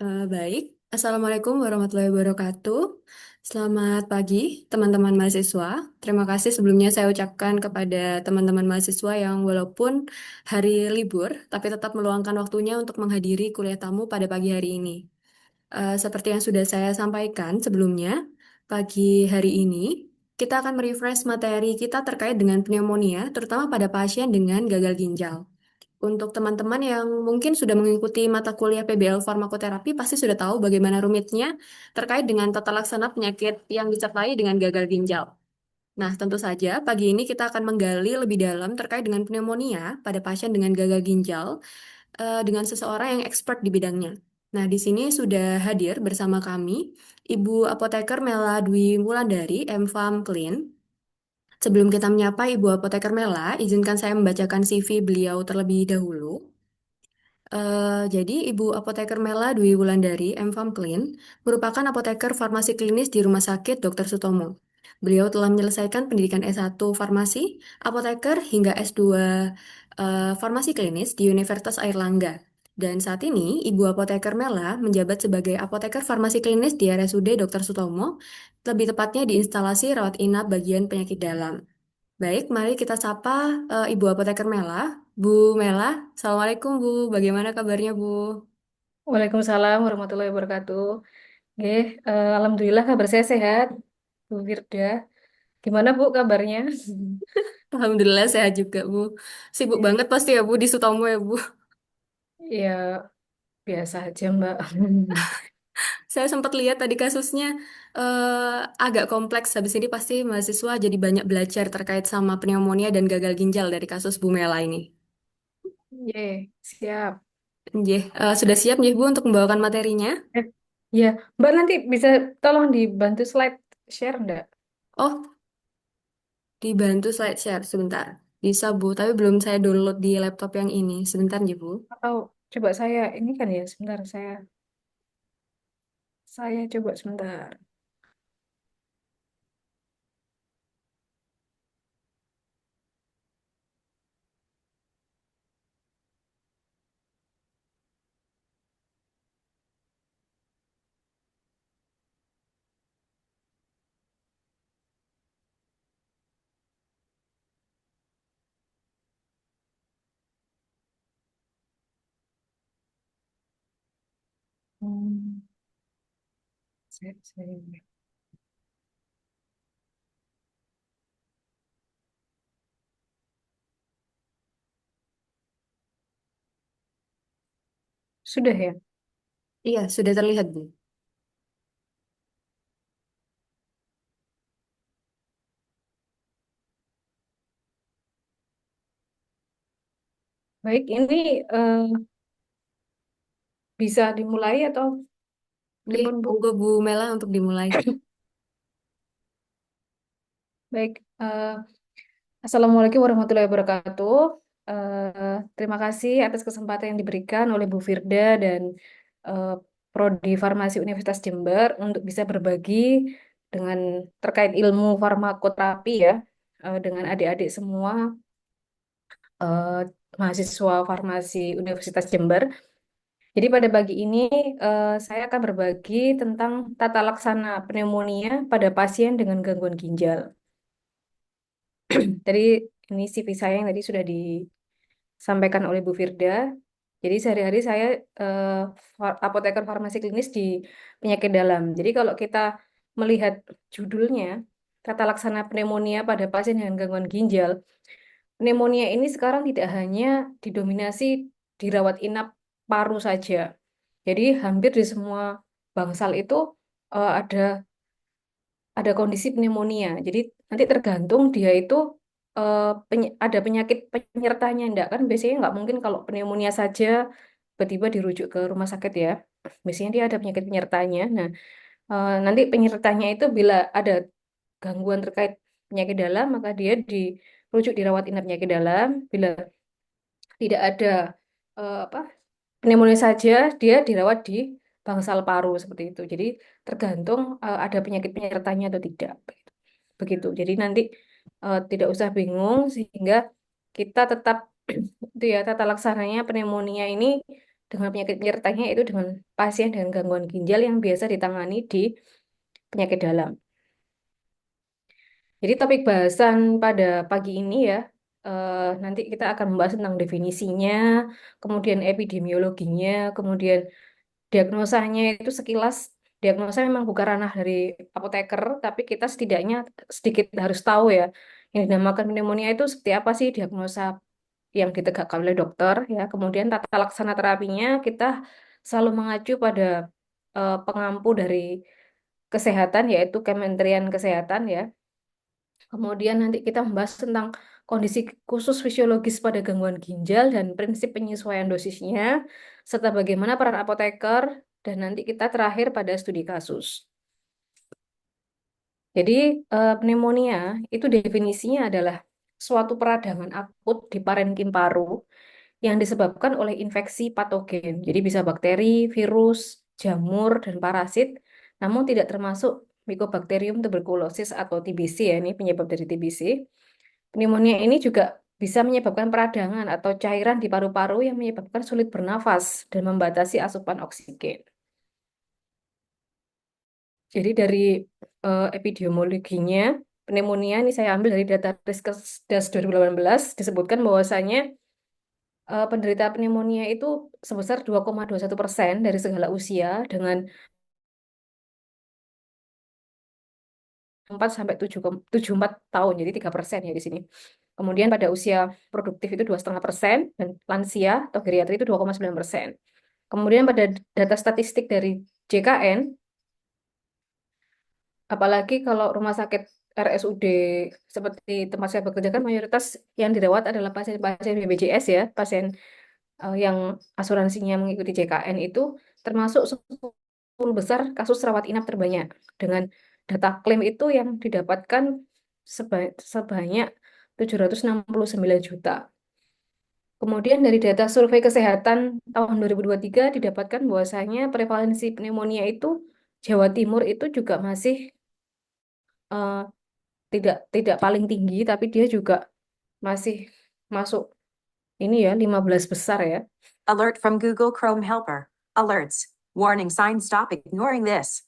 Baik, Assalamualaikum warahmatullahi wabarakatuh. Selamat pagi, teman-teman mahasiswa. Terima kasih sebelumnya saya ucapkan kepada teman-teman mahasiswa yang walaupun hari libur, tapi tetap meluangkan waktunya untuk menghadiri kuliah tamu pada pagi hari ini. Seperti yang sudah saya sampaikan sebelumnya, pagi hari ini kita akan merefresh materi kita terkait dengan pneumonia, terutama pada pasien dengan gagal ginjal. Untuk teman-teman yang mungkin sudah mengikuti mata kuliah PBL farmakoterapi pasti sudah tahu bagaimana rumitnya terkait dengan tata laksana penyakit yang disertai dengan gagal ginjal. Nah, tentu saja pagi ini kita akan menggali lebih dalam terkait dengan pneumonia pada pasien dengan gagal ginjal dengan seseorang yang expert di bidangnya. Nah, di sini sudah hadir bersama kami Ibu Apoteker Mela Dwi Wulandari, M.Pharm Clean. Sebelum kita menyapa Ibu Apoteker Mela, izinkan saya membacakan CV beliau terlebih dahulu. Jadi, Ibu Apoteker Mela Dwi Wulandari, M.Pharm Clean, merupakan apoteker farmasi klinis di Rumah Sakit Dr. Sutomo. Beliau telah menyelesaikan pendidikan S1 Farmasi, Apoteker, hingga S2 Farmasi Klinis di Universitas Airlangga. Dan saat ini, Ibu Apoteker Mela menjabat sebagai apoteker farmasi klinis di RSUD Dr. Sutomo, lebih tepatnya di instalasi rawat inap bagian penyakit dalam. Baik, mari kita sapa Ibu Apoteker Mela. Bu Mela, Assalamualaikum Bu, bagaimana kabarnya Bu? Waalaikumsalam warahmatullahi wabarakatuh. Alhamdulillah kabar saya sehat, Bu Firda. Gimana Bu kabarnya? Alhamdulillah sehat juga Bu. Sibuk Ya, banget pasti ya Bu di Sutomo ya Bu. ya, biasa aja Mbak. Saya sempat lihat tadi kasusnya agak kompleks. Habis ini pasti mahasiswa jadi banyak belajar terkait sama pneumonia dan gagal ginjal dari kasus Bu Mela ini. Siap. Nggih, sudah siap nih Bu untuk membawakan materinya? Eh, ya, Mbak nanti bisa tolong dibantu slide share enggak? Oh, dibantu slide share sebentar. Bisa Bu, tapi belum saya download di laptop yang ini. Sebentar nih Bu. Atau coba saya ini kan ya, sebentar saya coba sebentar. Hmm, saya. Sudah ya? Iya, sudah terlihat Bu. Baik, ini bisa dimulai atau Nggih, pripun Bu? monggo Bu Mela untuk dimulai. Baik, Assalamualaikum warahmatullahi wabarakatuh. Terima kasih atas kesempatan yang diberikan oleh Bu Firda dan eh, Prodi Farmasi Universitas Jember untuk bisa berbagi dengan terkait ilmu farmakoterapi ya dengan adik-adik semua eh, mahasiswa farmasi Universitas Jember. Jadi pada pagi ini saya akan berbagi tentang tata laksana pneumonia pada pasien dengan gangguan ginjal. Tadi ini CV saya yang tadi sudah disampaikan oleh Bu Firda. Jadi sehari-hari saya eh, apoteker farmasi klinis di penyakit dalam. Jadi kalau kita melihat judulnya, tata laksana pneumonia pada pasien dengan gangguan ginjal, pneumonia ini sekarang tidak hanya didominasi dirawat inap paru saja. Jadi hampir di semua bangsal itu ada kondisi pneumonia. Jadi nanti tergantung dia itu ada penyakit penyertanya enggak kan biasanya nggak mungkin kalau pneumonia saja tiba-tiba dirujuk ke rumah sakit ya. Biasanya dia ada penyakit penyertanya. Nah, nanti penyertanya itu bila ada gangguan terkait penyakit dalam maka dia dirujuk dirawat inap penyakit dalam. Bila tidak ada apa pneumonia saja dia dirawat di bangsal paru seperti itu. Jadi tergantung ada penyakit penyertanya atau tidak. Begitu. Jadi nanti tidak usah bingung sehingga kita tetap itu ya tata laksananya pneumonia ini dengan penyakit penyertanya itu dengan pasien dengan gangguan ginjal yang biasa ditangani di penyakit dalam. Jadi topik bahasan pada pagi ini ya, nanti kita akan membahas tentang definisinya, kemudian epidemiologinya, kemudian diagnosanya itu sekilas. Diagnosa memang bukan ranah dari apoteker, tapi kita setidaknya sedikit harus tahu ya. Yang dinamakan pneumonia itu seperti apa sih diagnosa yang ditegakkan oleh dokter ya. Kemudian tata laksana terapinya kita selalu mengacu pada pengampu dari kesehatan yaitu Kementerian Kesehatan ya. Kemudian nanti kita membahas tentang kondisi khusus fisiologis pada gangguan ginjal dan prinsip penyesuaian dosisnya, serta bagaimana peran apoteker, dan nanti kita terakhir pada studi kasus. Jadi, pneumonia itu definisinya adalah suatu peradangan akut di parenkim paru yang disebabkan oleh infeksi patogen. Jadi bisa bakteri, virus, jamur, dan parasit, namun tidak termasuk Mycobacterium tuberculosis atau TBC ya, ini penyebab dari TBC. Pneumonia ini juga bisa menyebabkan peradangan atau cairan di paru-paru yang menyebabkan sulit bernafas dan membatasi asupan oksigen. Jadi dari epidemiologinya, pneumonia ini saya ambil dari data Riskesdas 2018, disebutkan bahwasanya penderita pneumonia itu sebesar 2,21% dari segala usia dengan 4 sampai 74 tahun, jadi 3% ya di sini. Kemudian pada usia produktif itu 2,5% dan lansia atau geriatri itu 2,9%. Kemudian pada data statistik dari JKN, apalagi kalau rumah sakit RSUD seperti tempat saya bekerja kan mayoritas yang dirawat adalah pasien-pasien BPJS ya, pasien yang asuransinya mengikuti JKN itu termasuk 10 besar kasus rawat inap terbanyak dengan data klaim itu yang didapatkan sebanyak 769 juta. Kemudian dari data survei kesehatan tahun 2023 didapatkan bahwasanya prevalensi pneumonia itu Jawa Timur itu juga masih eh, tidak paling tinggi, tapi dia juga masih masuk ini ya 15 besar ya. Alert from Google Chrome Helper. Alerts. Warning sign, stop ignoring this.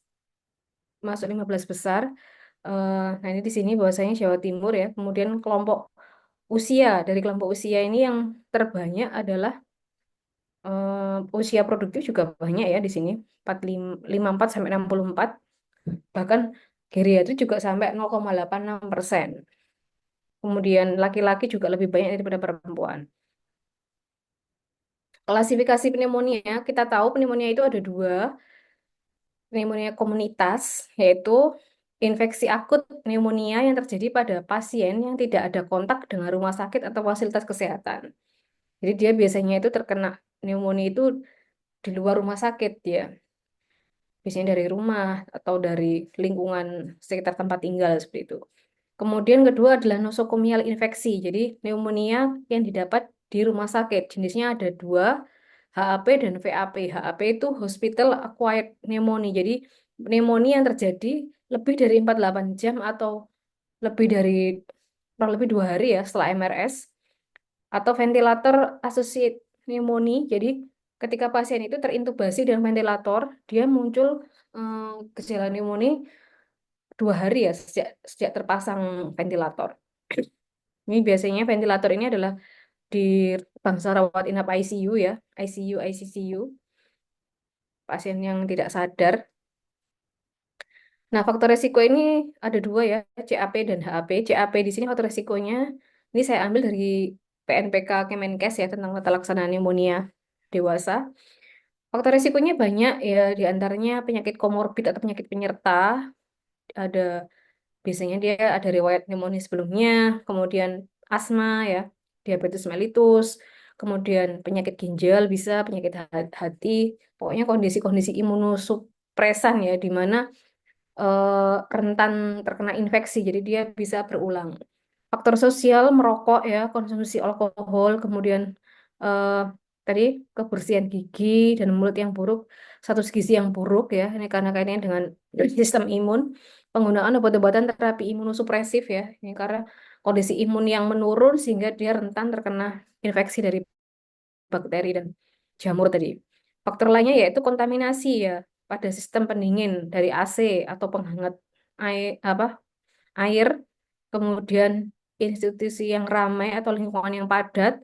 Masuk 15 besar. Nah, ini di sini bahwasanya Jawa Timur ya. Kemudian kelompok usia, dari kelompok usia ini yang terbanyak adalah usia produktif juga banyak ya di sini. 54 sampai 64. Bahkan geriatri juga sampai 0,86%. Kemudian laki-laki juga lebih banyak daripada perempuan. Klasifikasi pneumonia, kita tahu pneumonia itu ada dua, pneumonia komunitas, yaitu infeksi akut pneumonia yang terjadi pada pasien yang tidak ada kontak dengan rumah sakit atau fasilitas kesehatan. Jadi dia biasanya itu terkena pneumonia itu di luar rumah sakit ya, biasanya dari rumah atau dari lingkungan sekitar tempat tinggal seperti itu. Kemudian kedua adalah nosokomial infeksi, jadi pneumonia yang didapat di rumah sakit. Jenisnya ada dua, HAP dan VAP. HAP itu Hospital Acquired Pneumonia. Jadi pneumonia yang terjadi lebih dari 48 jam atau lebih dari kurang lebih 2 hari ya setelah MRS atau ventilator associated pneumonia. Jadi ketika pasien itu terintubasi dengan ventilator, dia muncul gejala pneumonia 2 hari ya sejak sejak terpasang ventilator. Ini biasanya ventilator ini adalah di bangsa rawat inap ICU ya, ICU, ICCU, pasien yang tidak sadar. Nah, faktor resiko ini ada dua ya, CAP dan HAP. CAP di sini faktor resikonya, ini saya ambil dari PNPK Kemenkes ya, tentang tata laksana pneumonia dewasa. Faktor resikonya banyak ya, di antaranya penyakit komorbid atau penyakit penyerta, ada biasanya dia ada riwayat pneumonia sebelumnya, kemudian asma ya, diabetes mellitus, kemudian penyakit ginjal bisa, penyakit hati, pokoknya kondisi-kondisi imunosupresan ya, di mana rentan terkena infeksi, jadi dia bisa berulang. Faktor sosial merokok ya, konsumsi alkohol, kemudian eh, tadi kebersihan gigi dan mulut yang buruk, status gizi yang buruk ya, ini karena kaitannya dengan sistem imun, penggunaan obat-obatan terapi imunosupresif ya, ini karena kondisi imun yang menurun sehingga dia rentan terkena infeksi dari bakteri dan jamur tadi. Faktor lainnya yaitu kontaminasi ya pada sistem pendingin dari AC atau penghangat air, kemudian institusi yang ramai atau lingkungan yang padat,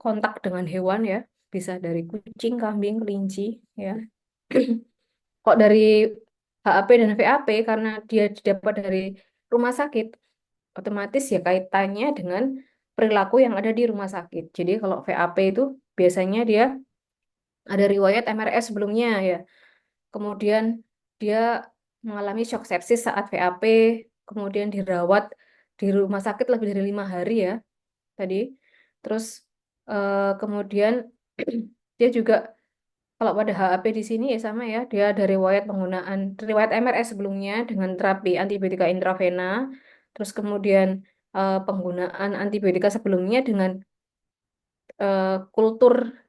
kontak dengan hewan ya, bisa dari kucing, kambing, kelinci ya. Kok dari HAP dan VAP karena dia didapat dari rumah sakit, otomatis ya kaitannya dengan perilaku yang ada di rumah sakit. Jadi kalau VAP itu biasanya dia ada riwayat MRS sebelumnya ya. Kemudian dia mengalami shock sepsis saat VAP, kemudian dirawat di rumah sakit lebih dari 5 hari ya tadi. Terus kemudian dia juga kalau pada HAP di sini ya sama ya, dia ada riwayat MRS sebelumnya dengan terapi antibiotika intravena, terus kemudian penggunaan antibiotika sebelumnya dengan kultur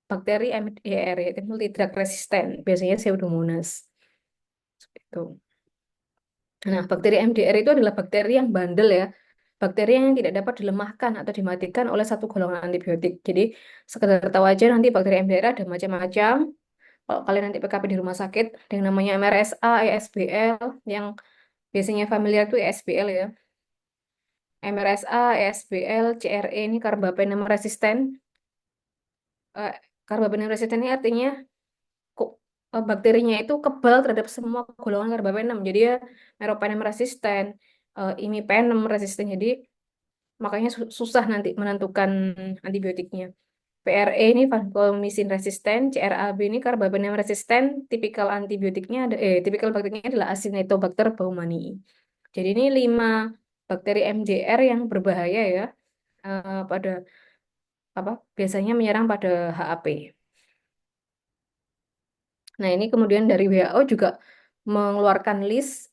bakteri MDR yaitu multidrug resisten, biasanya Pseudomonas. Seperti itu. Nah, bakteri MDR itu adalah bakteri yang bandel ya. Bakteri yang tidak dapat dilemahkan atau dimatikan oleh satu golongan antibiotik. Jadi, sekedar tahu aja nanti bakteri MDR ada macam-macam. Kalau kalian nanti PKP di rumah sakit, ada yang namanya MRSA, ESBL, yang biasanya familiar itu ESBL ya. MRSA, ESBL, CRE ini karbapenem resisten. Eh, Karbapenem resisten ini artinya bakterinya itu kebal terhadap semua golongan karbapenem. Jadi ya meropenem resisten, imipenem resisten. Jadi makanya susah nanti menentukan antibiotiknya. PRE ini vancomycin resisten, CRAB ini karbapenem resisten, tipikal bakterinya adalah Acinetobacter baumannii. Jadi ini 5 bakteri MDR yang berbahaya ya, pada apa biasanya menyerang pada HAP. Nah, ini kemudian dari WHO juga mengeluarkan list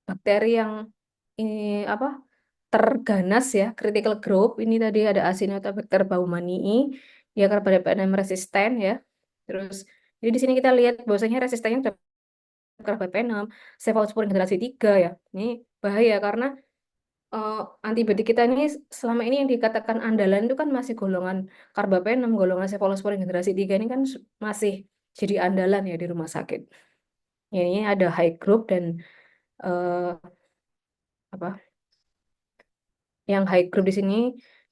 bakteri yang ini apa terganas ya, critical group. Ini tadi ada Acinetobacter baumannii, dia carbapenem resisten ya. Terus jadi di sini kita lihat bahwasanya resistennya terhadap carbapenem, cephalosporin generasi 3 ya. Ini bahaya karena eh, antibiotik kita ini selama ini yang dikatakan andalan itu kan masih golongan carbapenem, golongan cephalosporin generasi 3 ini kan masih jadi andalan ya di rumah sakit. Ya, ini ada high group dan eh, apa yang high group di sini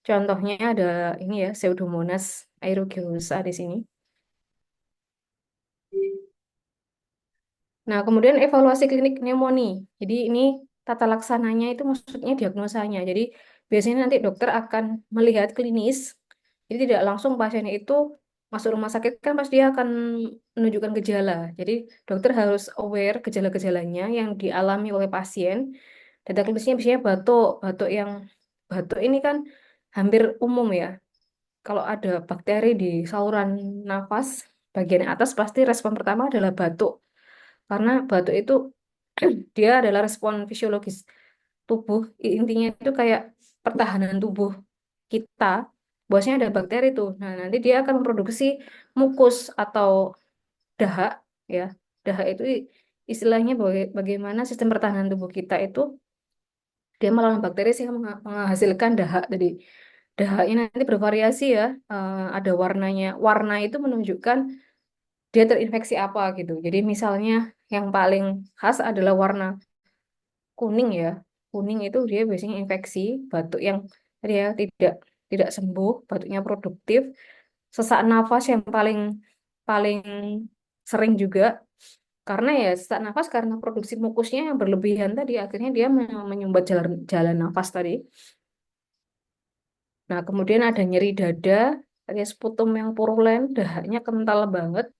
contohnya ada ini ya Pseudomonas aeruginosa di sini. Nah, kemudian evaluasi klinik pneumonia. Jadi ini tata laksananya itu maksudnya diagnosanya. Jadi biasanya nanti dokter akan melihat klinis. Jadi tidak langsung pasien itu masuk rumah sakit kan pasti dia akan menunjukkan gejala. Jadi dokter harus aware gejala-gejalanya yang dialami oleh pasien. Data klinisnya biasanya batuk, batuk ini kan hampir umum ya. Kalau ada bakteri di saluran nafas bagian atas pasti respon pertama adalah batuk. Karena batuk itu dia adalah respon fisiologis tubuh. Intinya itu kayak pertahanan tubuh kita. Bosnya ada bakteri tuh. Nah, nanti dia akan memproduksi mukus atau dahak ya. Dahak itu istilahnya bagaimana sistem pertahanan tubuh kita itu dia melawan bakteri sehingga menghasilkan dahak. Jadi dahaknya nanti bervariasi ya. Ada warnanya. Warna itu menunjukkan dia terinfeksi apa gitu. Jadi misalnya yang paling khas adalah warna kuning ya. Kuning itu dia biasanya infeksi, batuk yang dia tidak tidak sembuh, batuknya produktif, sesak nafas yang paling paling sering juga karena ya sesak nafas karena produksi mukusnya yang berlebihan tadi akhirnya dia menyumbat jalan jalan nafas tadi. Nah, kemudian ada nyeri dada, ada sputum yang purulen, dahaknya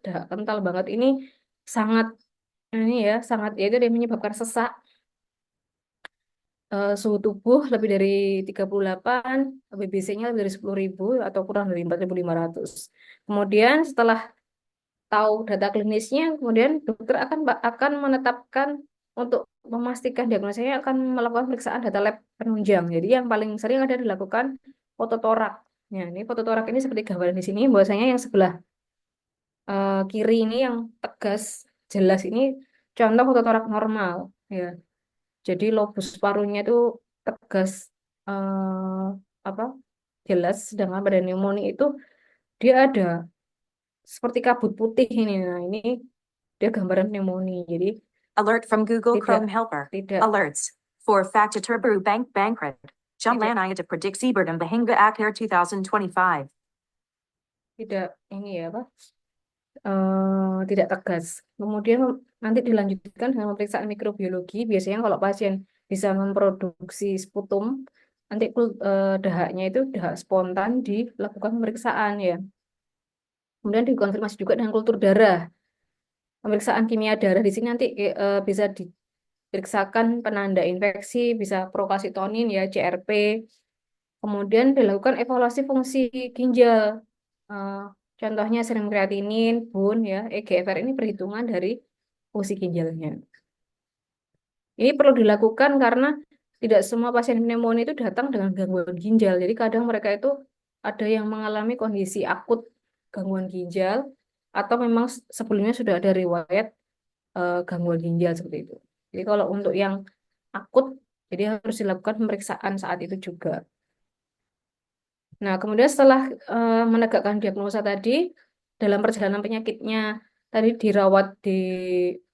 dahak kental banget ini sangat ini ya, sangat ya itu dia menyebabkan sesak. Suhu tubuh lebih dari 38, BBC-nya lebih dari 10.000 atau kurang dari 4.500. Kemudian setelah tahu data klinisnya, kemudian dokter akan menetapkan untuk memastikan diagnosanya akan melakukan pemeriksaan data lab penunjang. Jadi yang paling sering ada dilakukan fototorak. Ya, ini fototorak ini seperti gambaran di sini, bahwasanya yang sebelah kiri ini yang tegas jelas ini contoh fototorak normal. Ya, jadi lobus parunya itu tegas apa jelas, sedangkan pada pneumonia itu dia ada seperti kabut putih ini. Nah, ini dia gambaran pneumonia. Jadi Alert from Google tidak Chrome Helper. tidak Alerts. For Facta Turbo Bank Bankrupt. Jam tidak Lanaya to predict Siebert Bahanga Akhir 2025. tidak ini ya apa? Tidak tegas. Kemudian nanti dilanjutkan dengan pemeriksaan mikrobiologi. Biasanya kalau pasien bisa memproduksi sputum, nanti dahaknya itu dahak spontan dilakukan pemeriksaan ya. Kemudian dikonfirmasi juga dengan kultur darah. Pemeriksaan kimia darah di sini nanti bisa diperiksakan penanda infeksi, bisa prokasitonin ya, CRP. Kemudian dilakukan evaluasi fungsi ginjal. Eh, Contohnya serum kreatinin, bun ya, EGFR ini perhitungan dari fungsi ginjalnya. Ini perlu dilakukan karena tidak semua pasien pneumonia itu datang dengan gangguan ginjal. Jadi kadang mereka itu ada yang mengalami kondisi akut gangguan ginjal atau memang sebelumnya sudah ada riwayat gangguan ginjal seperti itu. Jadi kalau untuk yang akut, jadi harus dilakukan pemeriksaan saat itu juga. Nah, kemudian setelah menegakkan diagnosa tadi, dalam perjalanan penyakitnya tadi dirawat di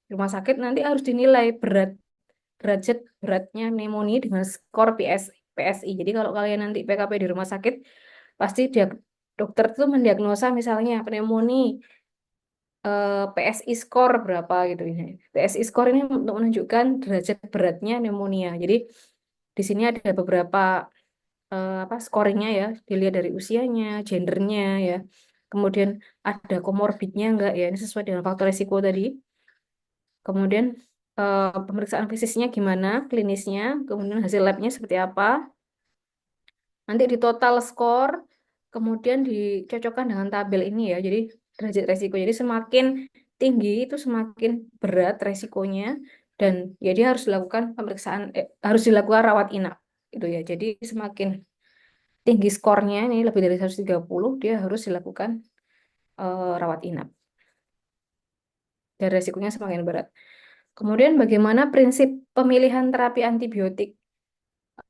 rumah sakit, nanti harus dinilai derajat beratnya pneumonia dengan skor PSI. Jadi kalau kalian nanti PKP di rumah sakit, pasti dokter itu mendiagnosa misalnya pneumonia PSI skor berapa gitu ini. PSI skor ini untuk menunjukkan derajat beratnya pneumonia. Jadi di sini ada beberapa apa scoringnya ya, dilihat dari usianya, gendernya ya. Kemudian ada komorbidnya enggak ya, ini sesuai dengan faktor risiko tadi. Kemudian pemeriksaan fisiknya gimana, klinisnya, kemudian hasil labnya seperti apa. Nanti di total skor, kemudian dicocokkan dengan tabel ini ya. Jadi derajat resiko. Jadi semakin tinggi itu semakin berat resikonya dan ya dia harus dilakukan pemeriksaan, harus dilakukan rawat inap itu ya. Jadi semakin tinggi skornya ini lebih dari 130, dia harus dilakukan rawat inap. Dan resikonya semakin berat. Kemudian bagaimana prinsip pemilihan terapi antibiotik?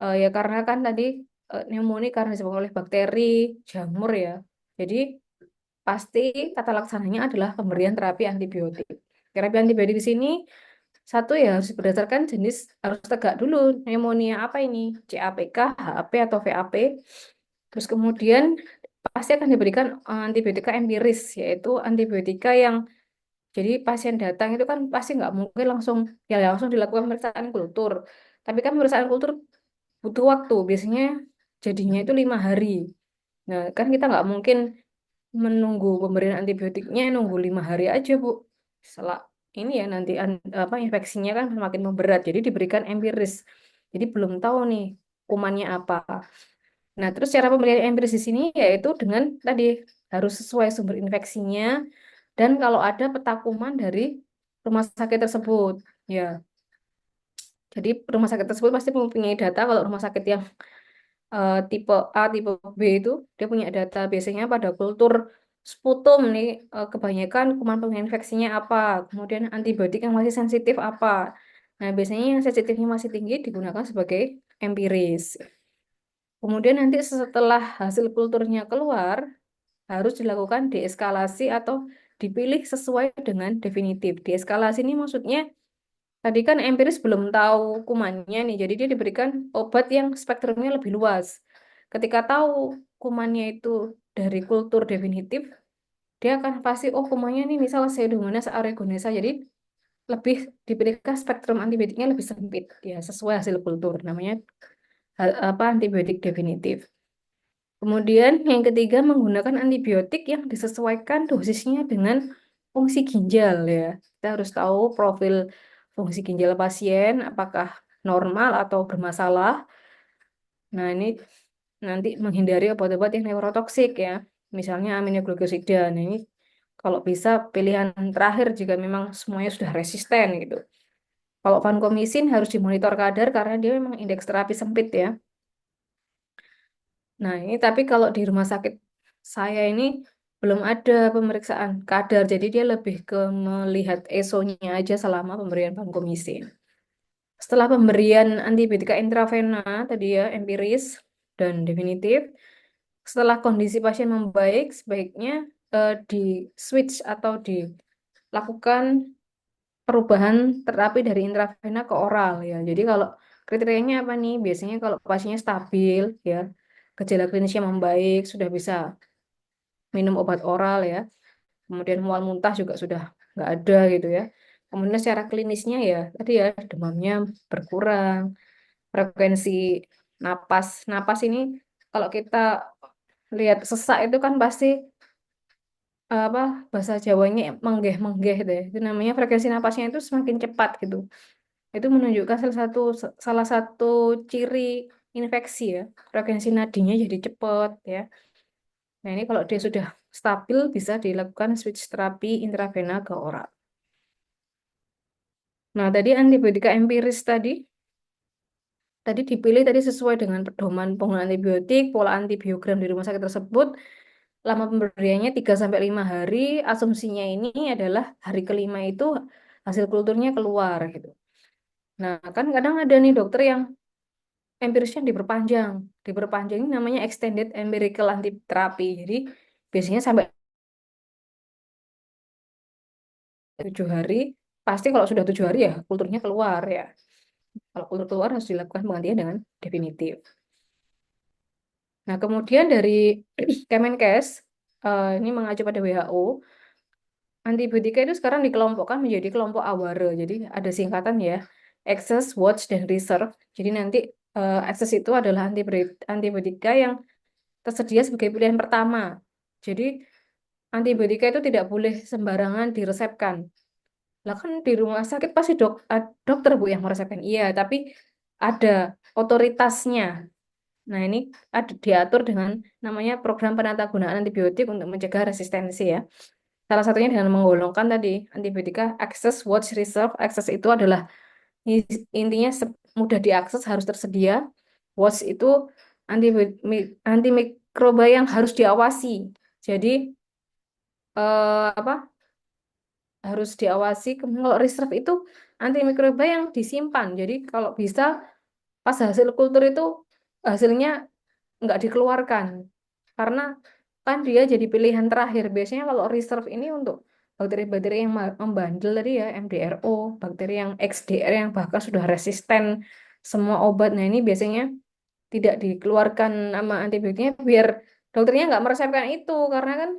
Ya karena kan tadi pneumonia karena disebabkan oleh bakteri, jamur ya. Jadi pasti tata laksananya adalah pemberian terapi antibiotik. Terapi antibiotik di sini satu ya harus berdasarkan jenis, harus tegak dulu pneumonia apa ini, CAPK, HAP atau VAP. Terus kemudian pasti akan diberikan antibiotika empiris, yaitu antibiotika yang jadi pasien datang itu kan pasti nggak mungkin langsung ya langsung dilakukan pemeriksaan kultur. Tapi kan pemeriksaan kultur butuh waktu, biasanya jadinya itu 5 hari. Nah, kan kita nggak mungkin menunggu pemberian antibiotiknya nunggu 5 hari aja, Bu. Setelah ini ya nanti apa infeksinya kan semakin memberat, jadi diberikan empiris. Jadi belum tahu nih kumannya apa. Nah, terus cara pemberian empiris di sini yaitu dengan tadi harus sesuai sumber infeksinya dan kalau ada peta kuman dari rumah sakit tersebut. Ya, jadi rumah sakit tersebut pasti mempunyai data kalau rumah sakit yang tipe A, tipe B itu dia punya data biasanya pada kultur sputum nih kebanyakan kuman penginfeksinya apa, kemudian antibiotik yang masih sensitif apa. Nah, biasanya yang sensitifnya masih tinggi digunakan sebagai empiris. Kemudian nanti setelah hasil kulturnya keluar harus dilakukan deeskalasi atau dipilih sesuai dengan definitif. Deeskalasi ini maksudnya tadi kan empiris belum tahu kumannya nih, jadi dia diberikan obat yang spektrumnya lebih luas. Ketika tahu kumannya itu dari kultur definitif, dia akan pasti, oh kumannya nih misal Pseudomonas aeruginosa, jadi lebih diberikan spektrum antibiotiknya lebih sempit, ya sesuai hasil kultur, namanya apa antibiotik definitif. Kemudian yang ketiga menggunakan antibiotik yang disesuaikan dosisnya dengan fungsi ginjal ya. Kita harus tahu profil fungsi ginjal pasien apakah normal atau bermasalah. Nah, ini nanti menghindari obat-obat yang neurotoksik ya. Misalnya aminoglukosida. Nah, ini kalau bisa pilihan terakhir jika memang semuanya sudah resisten gitu. Kalau vancomycin harus dimonitor kadar karena dia memang indeks terapi sempit ya. Nah, ini tapi kalau di rumah sakit saya ini belum ada pemeriksaan kadar, jadi dia lebih ke melihat ESO-nya aja selama pemberian vancomycin. Setelah pemberian antibiotika intravena tadi ya, empiris dan definitif, setelah kondisi pasien membaik, sebaiknya di switch atau dilakukan perubahan terapi dari intravena ke oral ya. Jadi kalau kriterianya apa nih? Biasanya kalau pasiennya stabil ya, gejala klinisnya membaik, sudah bisa minum obat oral ya. Kemudian mual muntah juga sudah nggak ada gitu ya. Kemudian secara klinisnya ya tadi ya demamnya berkurang, frekuensi napas ini kalau kita lihat sesak itu kan pasti apa bahasa Jawanya menggeh-menggeh deh. Itu namanya frekuensi napasnya itu semakin cepat gitu. Itu menunjukkan salah satu ciri infeksi ya. Frekuensi nadinya jadi cepat ya. Nah, ini kalau dia sudah stabil bisa dilakukan switch terapi intravena ke oral. Nah, tadi antibiotika empiris tadi dipilih tadi sesuai dengan pedoman penggunaan antibiotik, pola antibiogram di rumah sakit tersebut. Lama pemberiannya 3 sampai 5 hari, asumsinya ini adalah hari kelima itu hasil kulturnya keluar gitu. Nah, kan kadang ada nih dokter yang empirisnya diperpanjang. Diperpanjang ini namanya extended empirical antiterapi. Jadi biasanya sampai 7 hari. Pasti kalau sudah 7 hari ya kulturnya keluar ya. Kalau kultur keluar harus dilakukan penggantian dengan definitif. Nah, kemudian dari Kemenkes, ini mengacu pada WHO, antibiotika itu sekarang dikelompokkan menjadi kelompok AWARE. Jadi ada singkatan ya, Access, Watch, dan Reserve. Jadi nanti Access itu adalah antibiotika yang tersedia sebagai pilihan pertama. Jadi antibiotika itu tidak boleh sembarangan diresepkan. Lah kan di rumah sakit pasti dokter Bu yang meresepkan. Iya, tapi ada otoritasnya. Nah, ini diatur dengan namanya program penatagunaan antibiotik untuk mencegah resistensi ya. Salah satunya dengan menggolongkan tadi antibiotika Access, Watch, Reserve. Access itu adalah intinya mudah diakses, harus tersedia. Watch itu antimikroba yang harus diawasi. Jadi apa harus diawasi. Kemudian kalau reserve itu antimikroba yang disimpan. Jadi kalau bisa pas hasil kultur itu hasilnya nggak dikeluarkan karena kan dia jadi pilihan terakhir. Biasanya kalau reserve ini untuk bakteri-bakteri yang membandel tadi ya, MDRO, bakteri yang XDR yang bahkan sudah resisten semua obat. Nah, ini biasanya tidak dikeluarkan sama antibiotiknya biar dokternya nggak meresepkan itu karena kan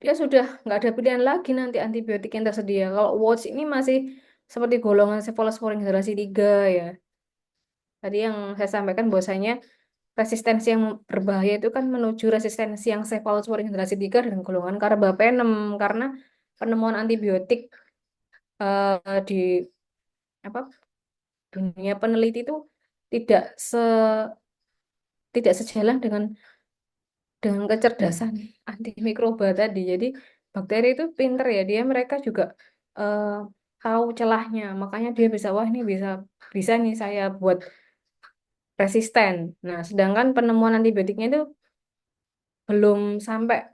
dia sudah nggak ada pilihan lagi nanti antibiotik yang tersedia. Kalau Watch ini masih seperti golongan cephalosporin generasi 3 ya. Tadi yang saya sampaikan bahwasanya resistensi yang berbahaya itu kan menuju resistensi yang cephalosporin generasi 3 dan golongan carbapenem karena penemuan antibiotik di apa dunia peneliti itu tidak se tidak sejalan dengan kecerdasan antimikroba tadi. Jadi bakteri itu pinter ya, mereka juga eh, tahu celahnya. Makanya dia bisa wah ini bisa bisa nih saya buat resisten. Nah, sedangkan penemuan antibiotiknya itu belum sampai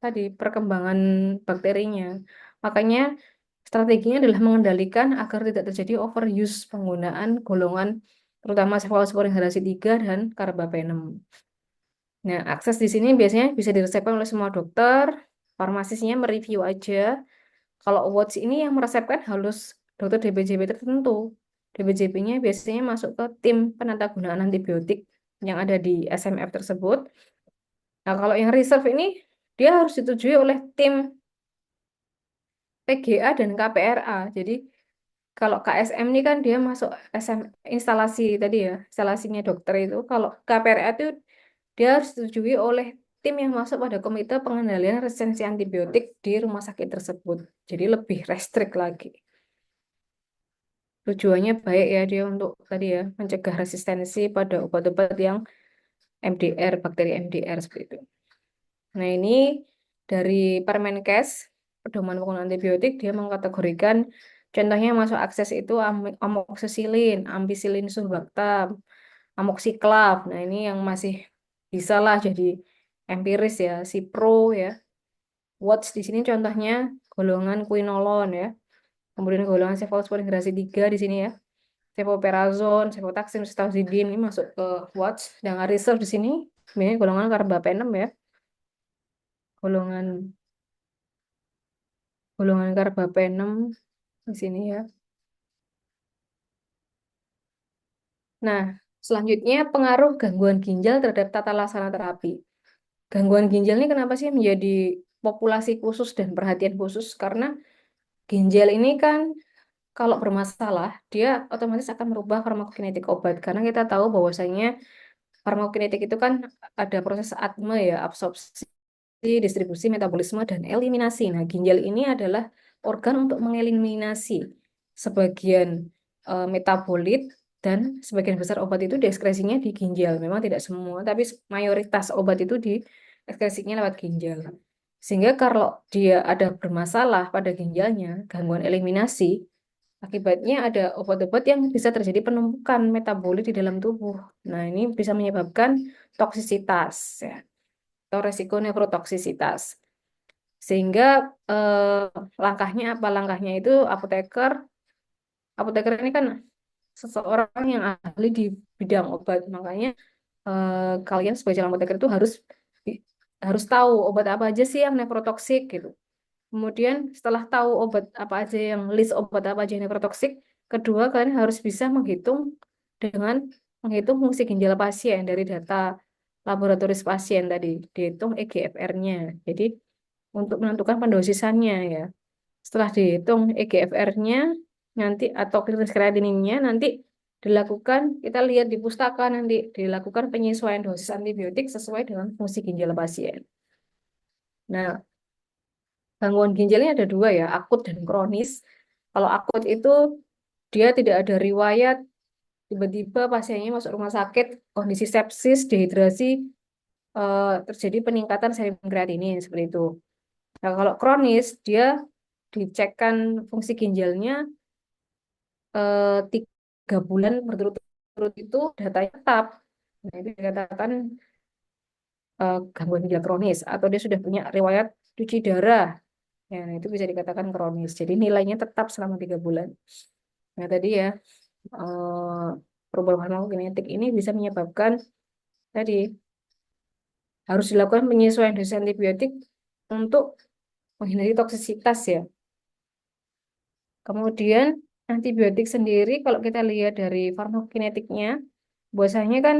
tadi perkembangan bakterinya. Makanya strateginya adalah mengendalikan agar tidak terjadi overuse penggunaan golongan terutama cephalosporin generasi 3 dan carbapenem. Nah, akses di sini biasanya bisa diresepkan oleh semua dokter, farmasisnya mereview aja. Kalau Watch ini yang meresepkan harus dokter DPJP tertentu. DPJP-nya biasanya masuk ke tim penatagunaan antibiotik yang ada di SMF tersebut. Nah, kalau yang reserve ini dia harus disetujui oleh tim PGA dan KPRA. Jadi kalau KSM ini kan dia masuk SM, instalasi tadi ya, instalasinya dokter itu. Kalau KPRA itu dia harus disetujui oleh tim yang masuk pada komite pengendalian resistensi antibiotik di rumah sakit tersebut. Jadi lebih restrik lagi. Tujuannya baik ya dia untuk tadi ya mencegah resistensi pada obat-obat yang MDR, bakteri MDR seperti itu. Nah, ini dari Permenkes, pedoman penggunaan antibiotik, dia mengkategorikan contohnya yang masuk akses itu amoxicillin, ampicillin sulbactam, amoxiclav. Nah, ini yang masih bisa lah jadi empiris ya, Cipro ya. Watch di sini contohnya golongan quinolone ya. Kemudian golongan cephalosporin generasi 3 di sini ya. Cefoperazone, cefotaxime, cetirizine ini masuk ke Watch. Sedangkan reserve di sini ini golongan carbapenem ya. golongan golongan karbapenem di sini ya. Nah, selanjutnya pengaruh gangguan ginjal terhadap tata laksana terapi. Gangguan ginjal ini kenapa sih menjadi populasi khusus dan perhatian khusus? Karena ginjal ini kan kalau bermasalah, dia otomatis akan merubah farmakokinetik obat. Karena kita tahu bahwasanya farmakokinetik itu kan ada proses ATME ya, absorpsi, distribusi, metabolisme, dan eliminasi. Nah, ginjal ini adalah organ untuk mengeliminasi sebagian metabolit dan sebagian besar obat itu diekskresinya di ginjal. Memang tidak semua, tapi mayoritas obat itu diekskresinya lewat ginjal. Sehingga kalau dia ada bermasalah pada ginjalnya, gangguan eliminasi, akibatnya ada obat-obat yang bisa terjadi penumpukan metabolit di dalam tubuh. Nah, ini bisa menyebabkan toksisitas ya, atau resiko nefrotoksisitas. Sehingga langkahnya apa? Langkahnya itu apoteker ini kan seseorang yang ahli di bidang obat. Makanya kalian sebagai calon apoteker itu harus tahu obat apa aja sih yang nefrotoksik gitu. Kemudian setelah tahu obat apa aja yang list obat apa aja yang nefrotoksik, kedua kalian harus bisa menghitung fungsi ginjal pasien dari data laboratoris pasien tadi, dihitung EGFR-nya. Jadi untuk menentukan pendosisannya ya. Setelah dihitung EGFR-nya nanti atau kreatininnya nanti dilakukan, kita lihat di pustaka nanti dilakukan penyesuaian dosis antibiotik sesuai dengan fungsi ginjal pasien. Nah, gangguan ginjal ini ada dua ya, akut dan kronis. Kalau akut itu dia tidak ada riwayat tiba-tiba pasiennya masuk rumah sakit, kondisi sepsis, dehidrasi, terjadi peningkatan serum kreatinin seperti itu. Nah, kalau kronis dia dicekkan fungsi ginjalnya 3 bulan berturut-turut itu datanya tetap. Nah, itu dikatakan gangguan ginjal kronis atau dia sudah punya riwayat cuci darah. Ya, nah itu bisa dikatakan kronis. Jadi nilainya tetap selama 3 bulan. Nah tadi ya eh, perubahan farmakokinetik ini bisa menyebabkan tadi harus dilakukan penyesuaian dosis antibiotik untuk menghindari toksisitas ya. Kemudian antibiotik sendiri kalau kita lihat dari farmakokinetiknya, biasanya kan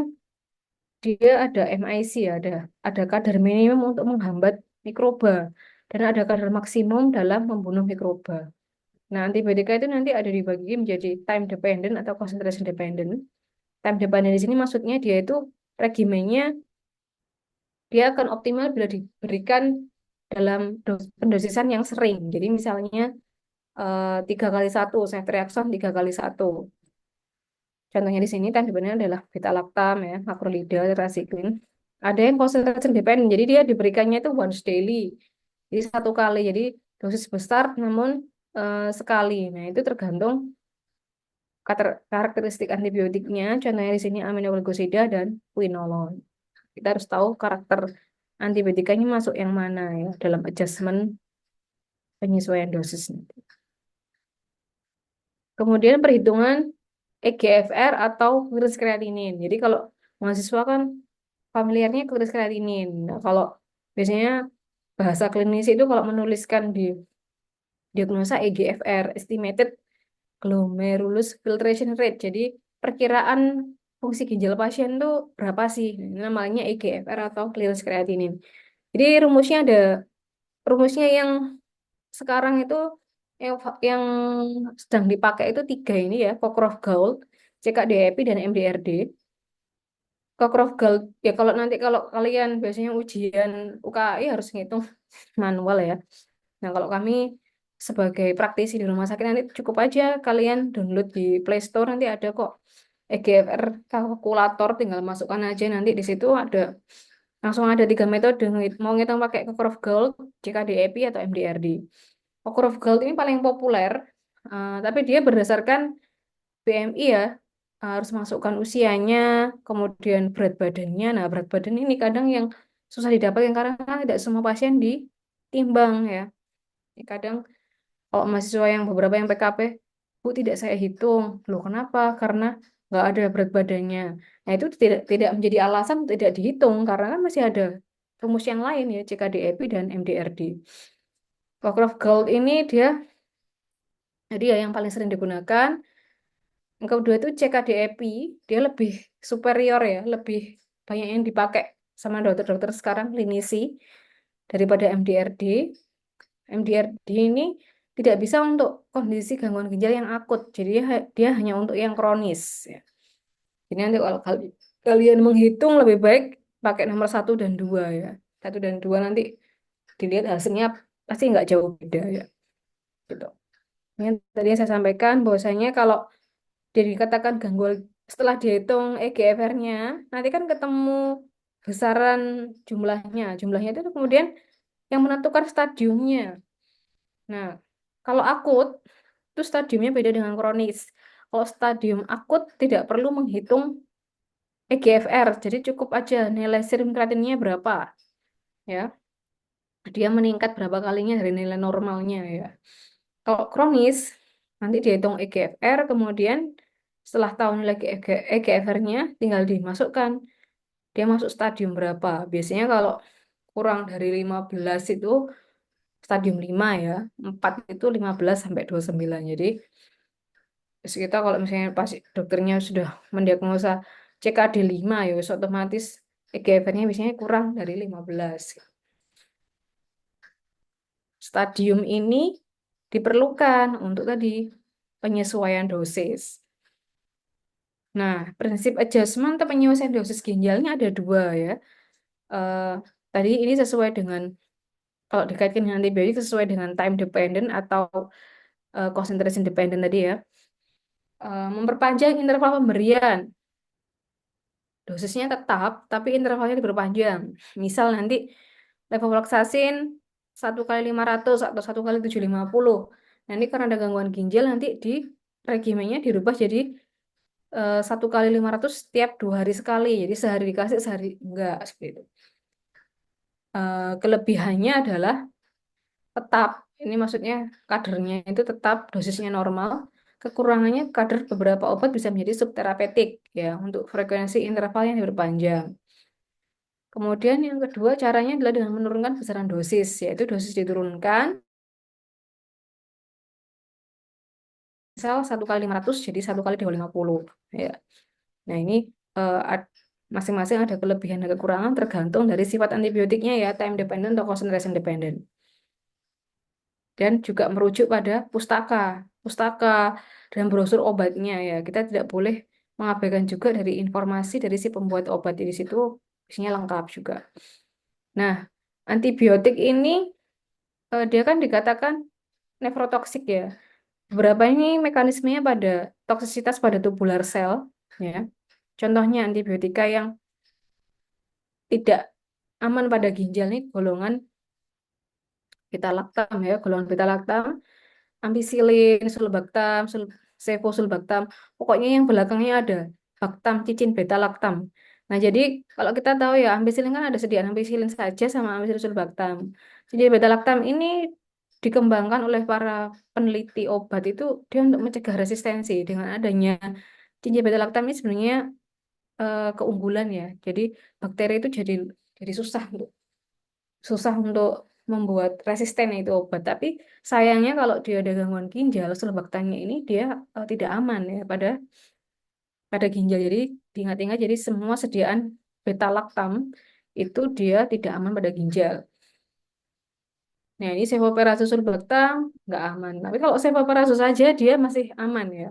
dia ada MIC ya, ada kadar minimum untuk menghambat mikroba dan ada kadar maksimum dalam membunuh mikroba. Nah, antibiotika itu nanti ada dibagi menjadi time dependent atau concentration dependent. Time dependent di sini maksudnya dia itu regimennya dia akan optimal bila diberikan dalam pendosisan yang sering. Jadi misalnya 3 kali 1, ceftriaxone 3 kali 1. Contohnya di sini time dependent adalah beta-lactam ya, makrolida, tetracycline. Ada yang concentration dependent, jadi dia diberikannya itu once daily. Jadi 1 kali, jadi dosis besar namun sekali. Nah, itu tergantung karakteristik antibiotiknya. Contohnya di sini aminoglikosida dan quinolone. Kita harus tahu karakter antibiotikanya masuk yang mana ya dalam adjustment penyesuaian dosis nanti. Kemudian perhitungan EGFR atau virus kreatinin. Jadi kalau mahasiswa kan familiarnya virus kreatinin. Nah, kalau biasanya bahasa klinis itu kalau menuliskan di diagnosa EGFR, estimated glomerulus filtration rate. Jadi perkiraan fungsi ginjal pasien itu berapa sih? Ini namanya EGFR atau clearance creatinine. Jadi rumusnya yang sekarang itu yang sedang dipakai itu 3 ini ya, Cockcroft-Gault, CKD-EPI dan MDRD. Cockcroft-Gault ya kalau kalian biasanya ujian UKI harus ngitung manual ya. Nah, kalau kami sebagai praktisi di rumah sakit nanti cukup aja kalian download di Play Store, nanti ada kok EGFR kalkulator, tinggal masukkan aja nanti di situ langsung ada 3 metode mau ngitung pakai Cockcroft-Gault, CKD-EPI atau MDRD. Cockcroft-Gault ini paling populer, tapi dia berdasarkan BMI ya, harus masukkan usianya, kemudian berat badannya. Nah, berat badan ini kadang yang susah didapatkan karena kan tidak semua pasien ditimbang ya. Kadang kalau mahasiswa yang beberapa yang PKP, Bu tidak saya hitung. Loh kenapa? Karena nggak ada berat badannya. Nah itu tidak menjadi alasan untuk tidak dihitung karena kan masih ada rumus yang lain ya, CKD-EPI dan MDRD. Cockcroft Gold ini dia jadi ya yang paling sering digunakan. Yang kedua itu CKD-EPI, dia lebih superior ya, lebih banyak yang dipakai sama dokter-dokter sekarang klinisi daripada MDRD. MDRD ini tidak bisa untuk kondisi gangguan ginjal yang akut, jadi dia hanya untuk yang kronis ya. Jadi nanti kalau kalian menghitung lebih baik pakai nomor satu dan dua ya. Satu dan dua nanti dilihat hasilnya pasti nggak jauh beda ya. Gitu. Ini tadi yang saya sampaikan bahwasanya kalau dia dikatakan gangguan setelah dihitung EGFR-nya, nanti kan ketemu besaran jumlahnya. Jumlahnya itu kemudian yang menentukan stadiumnya. Nah, kalau akut itu stadiumnya beda dengan kronis. Kalau stadium akut tidak perlu menghitung EGFR, jadi cukup aja nilai serum kreatinine berapa ya. Dia meningkat berapa kalinya dari nilai normalnya ya. Kalau kronis nanti dihitung EGFR, kemudian setelah tahu nilai EGFR-nya tinggal dimasukkan dia masuk stadium berapa. Biasanya kalau kurang dari 15 itu stadium 5 ya. 4 itu 15 sampai 29. Jadi kita kalau misalnya pas dokternya sudah mendiagnosa CKD 5 ya wis otomatis EGFR-nya biasanya kurang dari 15. Stadium ini diperlukan untuk tadi penyesuaian dosis. Nah, prinsip adjustment atau penyesuaian dosis ginjalnya ada dua ya. Eh, tadi ini sesuai dengan kalau dikaitkan dengan antibiotik sesuai dengan time dependent atau concentration dependent tadi ya. Memperpanjang interval pemberian. Dosisnya tetap, tapi intervalnya diperpanjang. Misal nanti levofloxacin 1 kali 500 atau 1 kali 750. Nanti karena ada gangguan ginjal nanti di regimennya dirubah jadi 1 kali 500 setiap 2 hari sekali. Jadi sehari dikasih, sehari enggak seperti itu. Kelebihannya adalah tetap, ini maksudnya kadernya itu tetap dosisnya normal. Kekurangannya kader beberapa obat bisa menjadi subterapeutik ya untuk frekuensi interval yang diperpanjang. Kemudian yang kedua caranya adalah dengan menurunkan besaran dosis, yaitu dosis diturunkan misal 1 kali 500 jadi 1 kali 250 ya. Nah ini eh, ad- masing-masing ada kelebihan dan kekurangan tergantung dari sifat antibiotiknya ya, time dependent atau concentration dependent. Dan juga merujuk pada pustaka dan brosur obatnya ya. Kita tidak boleh mengabaikan juga dari informasi dari si pembuat obat di situ isinya lengkap juga. Nah, antibiotik ini dia kan dikatakan nefrotoksik ya. Beberapa ini mekanismenya pada toksisitas pada tubular sel ya. Contohnya antibiotika yang tidak aman pada ginjal nih golongan beta laktam ya, golongan beta laktam ampicillin, sulbactam, cefosulbactam. Pokoknya yang belakangnya ada baktam, cicin, beta laktam. Nah, jadi kalau kita tahu ya ampicillin kan ada sediaan ampicillin saja sama ampicillin sulbactam. Jadi beta laktam ini dikembangkan oleh para peneliti obat itu dia untuk mencegah resistensi dengan adanya cincin beta laktam ini sebenarnya keunggulan ya. Jadi bakteri itu jadi susah untuk membuat resisten itu obat. Tapi sayangnya kalau dia ada gangguan ginjal, sulbactamnya ini dia tidak aman ya pada ginjal. Jadi diingat-ingat jadi semua sediaan beta laktam itu dia tidak aman pada ginjal. Nah ini sevoferasus sulbactam nggak aman. Tapi kalau sevoferasus saja dia masih aman ya.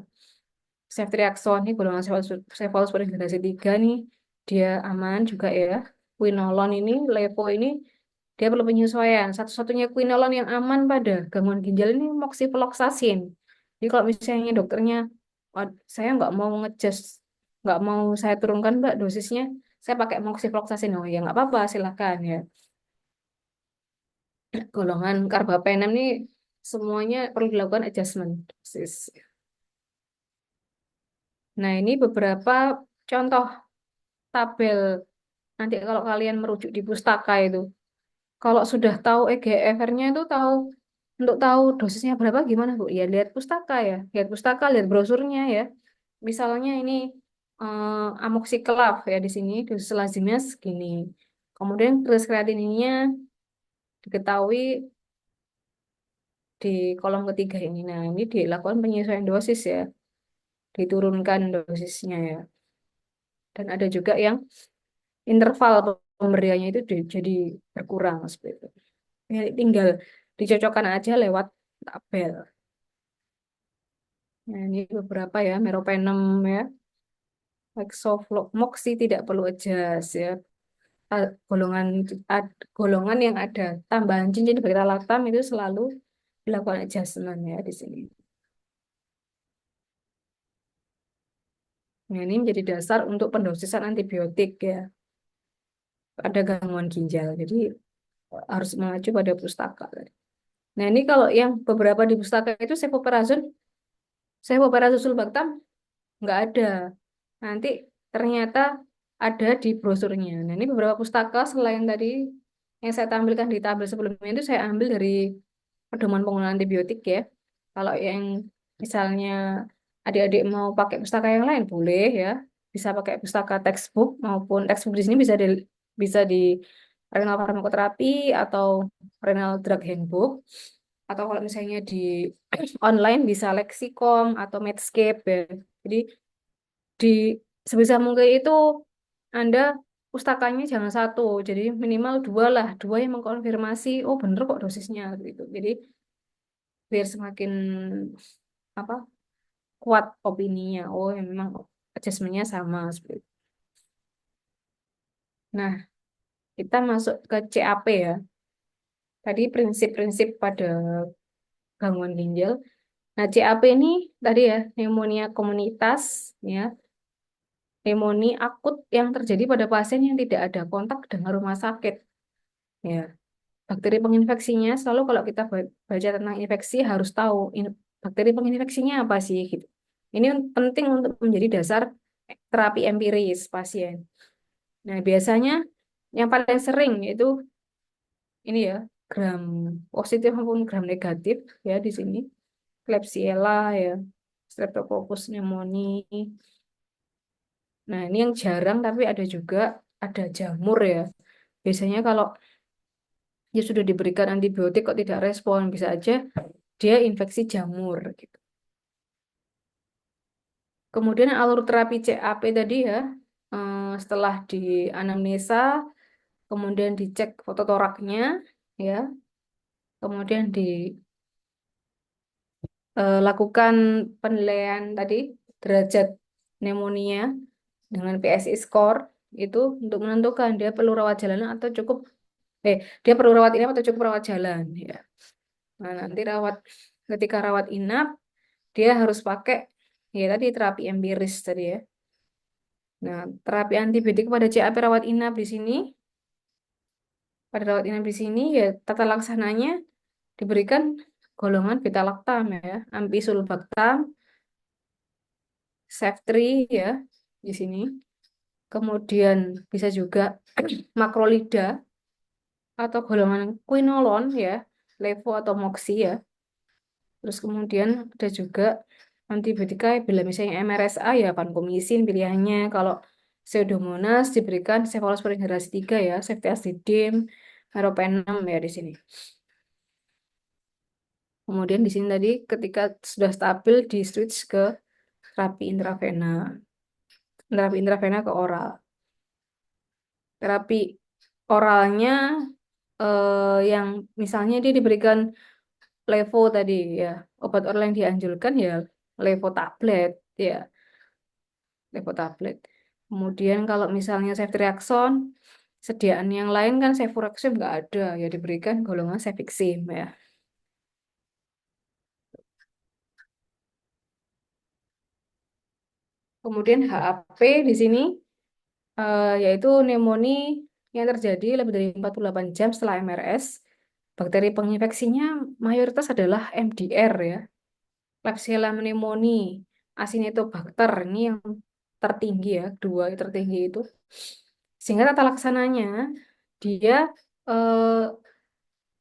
Ceftriaxone ini golongan Cephalosporin generasi 3 nih dia aman juga ya. Quinolone ini, Levo ini dia perlu penyesuaian. Satu-satunya quinolone yang aman pada gangguan ginjal ini moxifloxacin. Jadi kalau misalnya dokternya, "Oh, saya nggak mau ngejust, nggak mau saya turunkan Mbak dosisnya, saya pakai moxifloxacin." Oh ya nggak apa-apa, silahkan ya. Golongan carbapenem ini semuanya perlu dilakukan adjustment dosis. Nah ini beberapa contoh tabel. Nanti kalau kalian merujuk di pustaka itu, kalau sudah tahu EGFR-nya itu tahu untuk tahu dosisnya berapa gimana Bu? Ya lihat pustaka ya, lihat pustaka, lihat brosurnya ya. Misalnya ini amoxiclav ya di sini dosis lazimnya segini. Kemudian kris kreatininnya diketahui di kolom ketiga ini. Nah, ini dilakukan penyesuaian dosis ya, diturunkan dosisnya ya. Dan ada juga yang interval pemberiannya itu jadi berkurang seperti itu. Ya, tinggal dicocokkan aja lewat tabel. Nah, ini beberapa ya, meropenem ya, Lexovlog, moxi tidak perlu adjust ya. Golongan golongan yang ada tambahan cincin beta lactam itu selalu dilakukan adjustment ya di sini. Nah, ini menjadi dasar untuk pendosisan antibiotik ya. Ada gangguan ginjal, jadi harus mengacu pada pustaka. Nah, ini kalau yang beberapa di pustaka itu sepoperazol sulbactam nggak ada. Nanti ternyata ada di brosurnya. Nah, ini beberapa pustaka selain tadi yang saya tampilkan di tabel sebelumnya itu saya ambil dari pedoman penggunaan antibiotik ya. Kalau yang misalnya adik-adik mau pakai pustaka yang lain boleh ya. Bisa pakai pustaka textbook maupun textbook di sini bisa di renal farmakoterapi atau renal drug handbook. Atau kalau misalnya di online bisa Lexicom atau Medscape ya. Jadi di sebisa mungkin itu Anda pustakanya jangan satu, jadi minimal dua lah, dua yang mengkonfirmasi, oh bener kok dosisnya gitu. Jadi biar semakin apa kuat opininya, oh yang memang adjustmentnya sama seperti itu. Nah, kita masuk ke CAP ya. Tadi prinsip-prinsip pada gangguan ginjal. Nah, CAP ini tadi ya pneumonia komunitas ya, pneumonia akut yang terjadi pada pasien yang tidak ada kontak dengan rumah sakit. Ya, bakteri penginfeksinya selalu kalau kita baca tentang infeksi harus tahu bakteri penginfeksinya apa sih gitu. Ini penting untuk menjadi dasar terapi empiris pasien. Nah, biasanya yang paling sering yaitu ini ya, gram positif maupun gram negatif ya di sini. Klebsiella ya, Streptococcus pneumoniae. Nah, ini yang jarang tapi ada juga ada jamur ya. Biasanya kalau dia sudah diberikan antibiotik kok tidak respon, bisa aja dia infeksi jamur gitu. Kemudian alur terapi CAP tadi ya, setelah di anamnesa, kemudian dicek foto toraknya ya, kemudian dilakukan penilaian tadi derajat pneumonia dengan PSI score itu untuk menentukan dia perlu rawat jalan atau cukup dia perlu rawat inap atau cukup rawat jalan ya. Nah, nanti ketika rawat inap dia harus pakai ya tadi terapi empiris tadi ya. Nah, terapi antibiotik pada CAP rawat inap di sini, pada rawat inap di sini ya tata laksananya diberikan golongan beta lactam ya, ampisulbactam, ceftriaxone ya di sini. Kemudian bisa juga makrolida atau golongan quinolone ya, levo atau moxi ya. Terus kemudian ada juga antibiotika bila misalnya MRSA ya vancomycin pilihannya. Kalau Pseudomonas diberikan cephalosporin generasi 3 ya, ceftazidime, meropenem ya di sini. Kemudian di sini tadi ketika sudah stabil di switch ke terapi intravena. Terapi intravena ke oral. Terapi oralnya yang misalnya dia diberikan levo tadi ya, obat oral yang dianjurkan ya levo tablet ya. Levotablet. Kemudian kalau misalnya ceftriaxone, sediaan yang lain kan cefuroxime nggak ada, ya diberikan golongan cefixime ya. Kemudian HAP di sini yaitu pneumonia yang terjadi lebih dari 48 jam setelah MRS. Bakteri penginfeksinya mayoritas adalah MDR ya. Klebsiella pneumoniae, Acinetobacter ini yang tertinggi ya, dua yang tertinggi itu. Sehingga tata laksananya dia eh,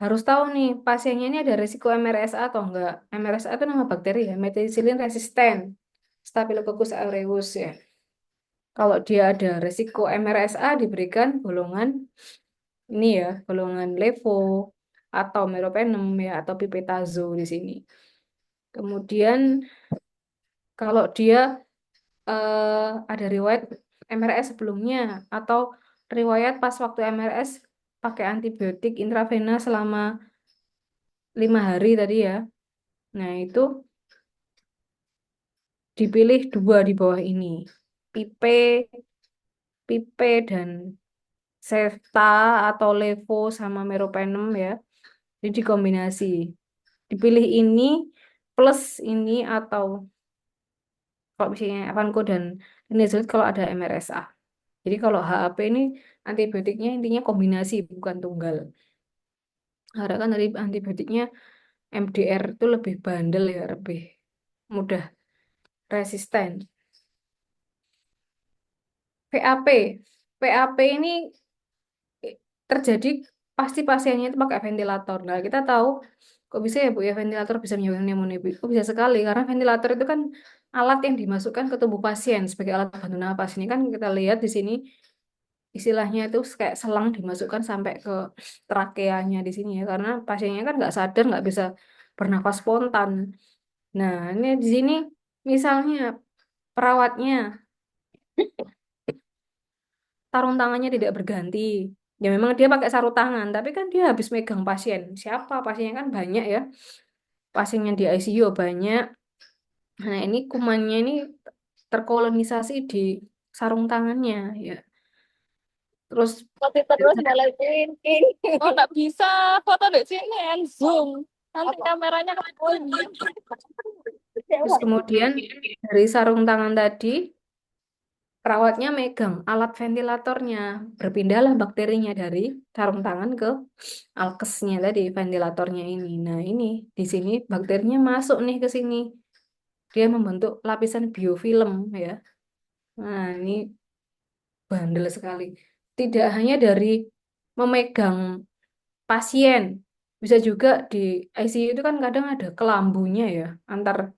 harus tahu nih pasiennya ini ada risiko MRSA atau enggak. MRSA itu nama bakteri ya, methicillin resistant, Staphylococcus aureus ya. Kalau dia ada risiko MRSA diberikan golongan Ini ya, golongan levo atau meropenem ya, atau pipetazo di sini. Kemudian kalau dia ada riwayat MRS sebelumnya atau riwayat pas waktu MRS pakai antibiotik intravena selama 5 hari tadi ya. Nah, itu dipilih dua di bawah ini. Pipe, pipe dan Cefta atau Levo sama meropenem ya. Jadi dikombinasi. Dipilih ini plus ini atau kalau misalnya Avanco dan Linezolid kalau ada MRSA. Jadi kalau HAP ini antibiotiknya intinya kombinasi bukan tunggal. Karena kan dari antibiotiknya MDR itu lebih bandel ya, lebih mudah resisten. PAP. PAP ini terjadi pasti pasiennya itu pakai ventilator. Nah, kita tahu kok bisa ya Bu ya ventilator bisa menyebabkan pneumonia. Bu? Oh, bisa sekali karena ventilator itu kan alat yang dimasukkan ke tubuh pasien sebagai alat bantu napas. Ini kan kita lihat di sini istilahnya itu kayak selang dimasukkan sampai ke trakeanya di sini ya karena pasiennya kan nggak sadar nggak bisa bernafas spontan. Nah, ini di sini misalnya perawatnya sarung tangannya tidak berganti. Ya memang dia pakai sarung tangan, tapi kan dia habis megang pasien. Siapa? Pasiennya kan banyak ya. Pasiennya di ICU banyak. Nah, ini kumannya ini terkolonisasi di sarung tangannya ya. Terus Foto terus mulai thinking. Oh, nggak bisa foto di sini and zoom. Nanti kameranya ketahuan. terus kemudian dari sarung tangan tadi perawatnya megang alat ventilatornya. Berpindahlah bakterinya dari sarung tangan ke alkesnya tadi ventilatornya ini. Nah, ini di sini bakterinya masuk nih ke sini. Dia membentuk lapisan biofilm ya. Nah, ini bandel sekali. Tidak hanya dari memegang pasien, bisa juga di ICU itu kan kadang ada kelambunya ya antar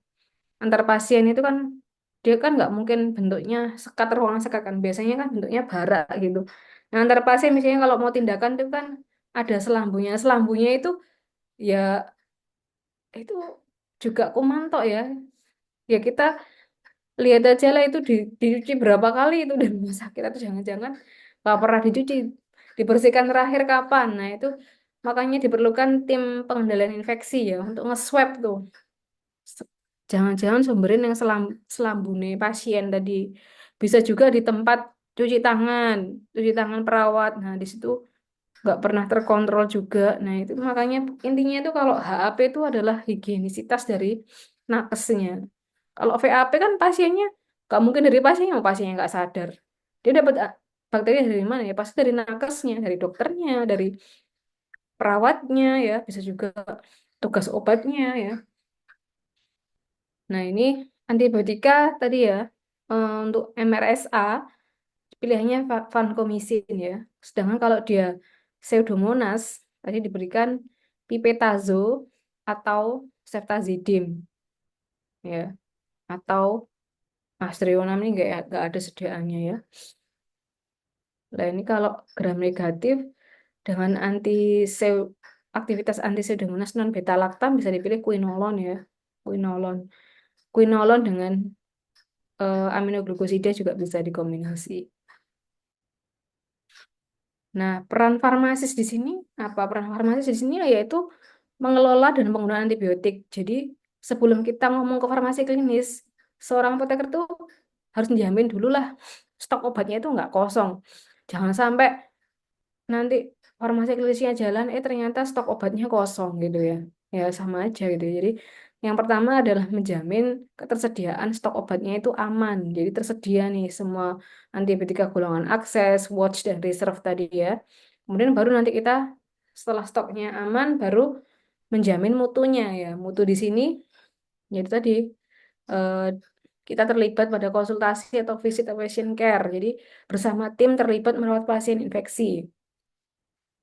antar pasien itu kan dia kan nggak mungkin bentuknya sekat ruangan sekat kan biasanya kan bentuknya bara gitu. Nah, antar pasien misalnya kalau mau tindakan itu kan ada selambunya. Selambunya ya itu juga kumantok ya. Ya kita lihat aja lah itu dicuci berapa kali itu di rumah sakit atau jangan-jangan nggak pernah dicuci, dibersihkan terakhir kapan. Nah, itu makanya diperlukan tim pengendalian infeksi ya untuk nge-swab tuh. Se- Jangan-jangan sumberin yang selambune pasien tadi. Bisa juga di tempat cuci tangan perawat. Nah, di situ nggak pernah terkontrol juga. Nah, itu makanya intinya itu kalau HAP itu adalah higienisitas dari nakesnya. Kalau VAP kan pasiennya nggak mungkin dari pasiennya, pasiennya nggak sadar. Dia dapat bakteri dari mana ya? Pasti dari nakesnya, dari dokternya, dari perawatnya ya, bisa juga tugas obatnya ya. Nah, ini antibiotika tadi ya, untuk MRSA pilihannya vancomycin ya. Sedangkan kalau dia Pseudomonas tadi diberikan pipetazo atau ceftazidime ya, atau Astreonam ini nggak ada sediaannya ya. Nah, ini kalau gram negatif dengan aktivitas anti Pseudomonas non beta laktam bisa dipilih quinolon ya. Quinolon. Quinolon dengan aminoglukosida juga bisa dikombinasi. Nah, peran farmasis di sini apa? Peran farmasis di sini yaitu mengelola dan penggunaan antibiotik. Jadi, sebelum kita ngomong ke farmasi klinis, seorang apoteker tuh harus menjamin dulu lah stok obatnya itu nggak kosong. Jangan sampai nanti farmasi klinisnya jalan, ternyata stok obatnya kosong gitu ya. Ya sama aja gitu. Jadi, yang pertama adalah menjamin ketersediaan stok obatnya itu aman. Jadi tersedia nih semua antibiotika golongan akses, watch, dan reserve tadi ya. Kemudian baru nanti kita setelah stoknya aman, baru menjamin mutunya ya. Mutu di sini, yaitu tadi eh, kita terlibat pada konsultasi atau visit atau patient care. Jadi bersama tim terlibat merawat pasien infeksi.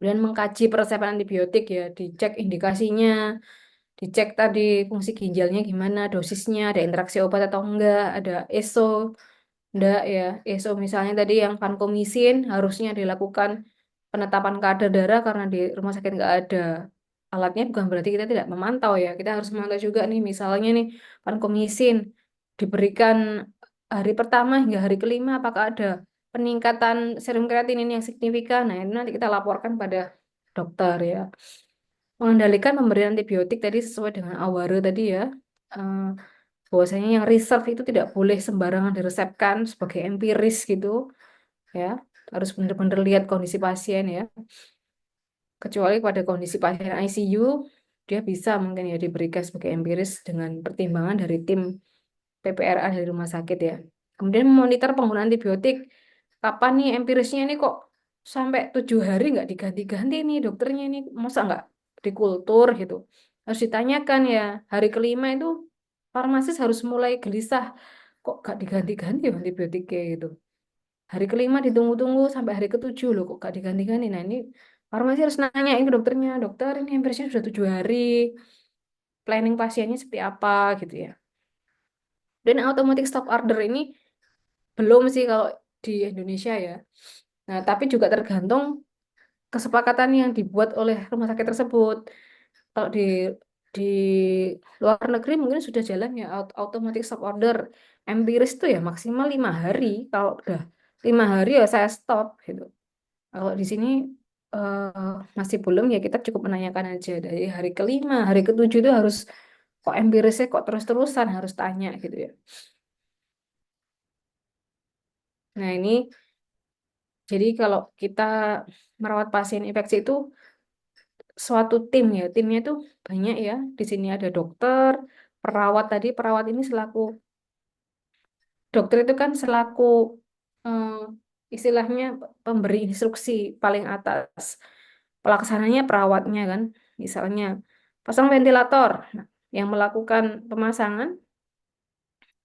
Kemudian mengkaji peresepan antibiotik ya, dicek indikasinya, dicek tadi fungsi ginjalnya gimana, dosisnya, ada interaksi obat atau enggak, ada enggak ya. ESO misalnya tadi yang vancomycin harusnya dilakukan penetapan kadar darah karena di rumah sakit nggak ada alatnya bukan berarti kita tidak memantau ya. Kita harus memantau juga nih, misalnya nih vancomycin diberikan hari pertama hingga hari kelima, apakah ada peningkatan serum kreatinin yang signifikan. Nah, ini nanti kita laporkan pada dokter ya. Mengendalikan pemberian antibiotik tadi sesuai dengan aware tadi ya. Eh, Bahwasanya yang reserve itu tidak boleh sembarangan diresepkan sebagai empiris gitu ya. Harus benar-benar lihat kondisi pasien ya. Kecuali pada kondisi pasien ICU, dia bisa mungkin ya diberikan sebagai empiris dengan pertimbangan dari tim PPRA dari rumah sakit ya. Kemudian memonitor penggunaan antibiotik. Kapan nih empirisnya ini kok sampai 7 hari nggak diganti-ganti nih dokternya ini, masa nggak dikultur gitu. Harus ditanyakan ya, hari kelima itu farmasis harus mulai gelisah, kok nggak diganti-ganti ya antibiotiknya gitu. Hari kelima ditunggu-tunggu sampai hari ketujuh loh kok nggak diganti-ganti. Nah ini farmasi harus nanya ke dokternya, dokter ini empirisnya sudah 7 hari, planning pasiennya seperti apa gitu ya. Dan automatic stop order ini belum sih kalau di Indonesia ya. Nah, tapi juga tergantung kesepakatan yang dibuat oleh rumah sakit tersebut. Kalau di luar negeri mungkin sudah jalan ya automatic stop order. Empiris tuh ya maksimal 5 hari. Kalau udah 5 hari ya saya stop gitu. Kalau di sini masih belum ya kita cukup menanyakan aja dari hari kelima, hari ketujuh itu harus kok empirisnya kok terus-terusan harus tanya gitu ya. Nah ini jadi kalau kita merawat pasien infeksi itu suatu tim ya, timnya itu banyak ya. Di sini ada dokter, perawat tadi, perawat ini selaku dokter itu kan selaku eh, istilahnya pemberi instruksi paling atas. Pelaksananya perawatnya kan, misalnya pasang ventilator. Nah, yang melakukan pemasangan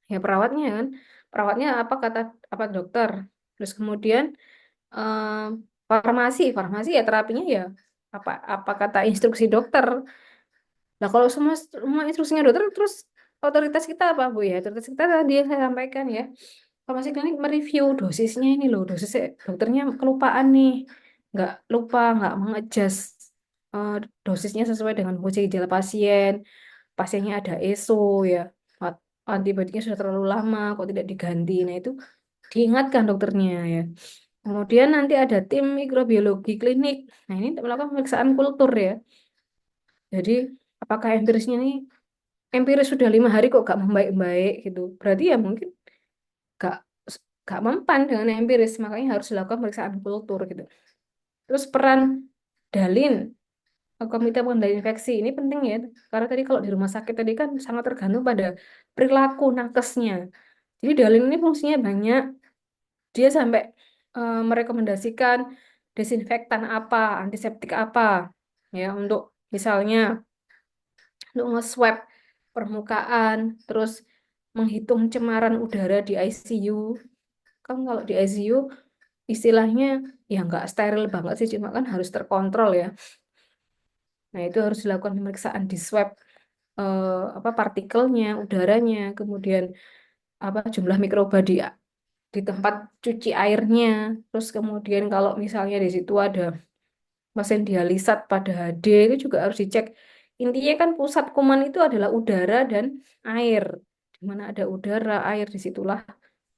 ya perawatnya kan. Perawatnya apa kata apa dokter. Terus kemudian eh, farmasi ya terapinya ya apa kata instruksi dokter. Nah, kalau semua instruksinya dokter, terus otoritas kita apa, Bu ya? Otoritas kita tadi yang saya sampaikan ya. Farmasi klinik mereview dosisnya ini loh, dosisnya dokternya kelupaan nih. Nggak lupa, nggak mengadjust eh, dosisnya sesuai dengan fungsi gejala pasien. Pasiennya ada ESO ya. Antibiotiknya sudah terlalu lama, kok tidak diganti. Nah, itu diingatkan dokternya ya. Kemudian nanti ada tim mikrobiologi klinik. Nah, ini melakukan pemeriksaan kultur ya. Jadi, apakah empirisnya ini empiris sudah 5 hari kok gak membaik-baik gitu. Berarti ya mungkin gak gak mempan dengan empiris, makanya harus dilakukan pemeriksaan kultur gitu. Terus peran Dalin, Komite Pengendalian Infeksi ini penting ya, karena tadi kalau di rumah sakit tadi kan sangat tergantung pada perilaku nakesnya. Jadi Dalin ini fungsinya banyak, dia sampai merekomendasikan desinfektan apa, antiseptik apa, ya untuk misalnya untuk nge-swab permukaan, terus menghitung cemaran udara di ICU. Kan kalau di ICU istilahnya ya nggak steril banget sih, cuma kan harus terkontrol ya. Nah itu harus dilakukan pemeriksaan di swab apa partikelnya, udaranya, kemudian apa jumlah mikroba di tempat cuci airnya. Terus kemudian kalau misalnya di situ ada mesin dialisat pada HD itu juga harus dicek. Intinya kan pusat kuman itu adalah udara dan air. Di mana ada udara, air, disitulah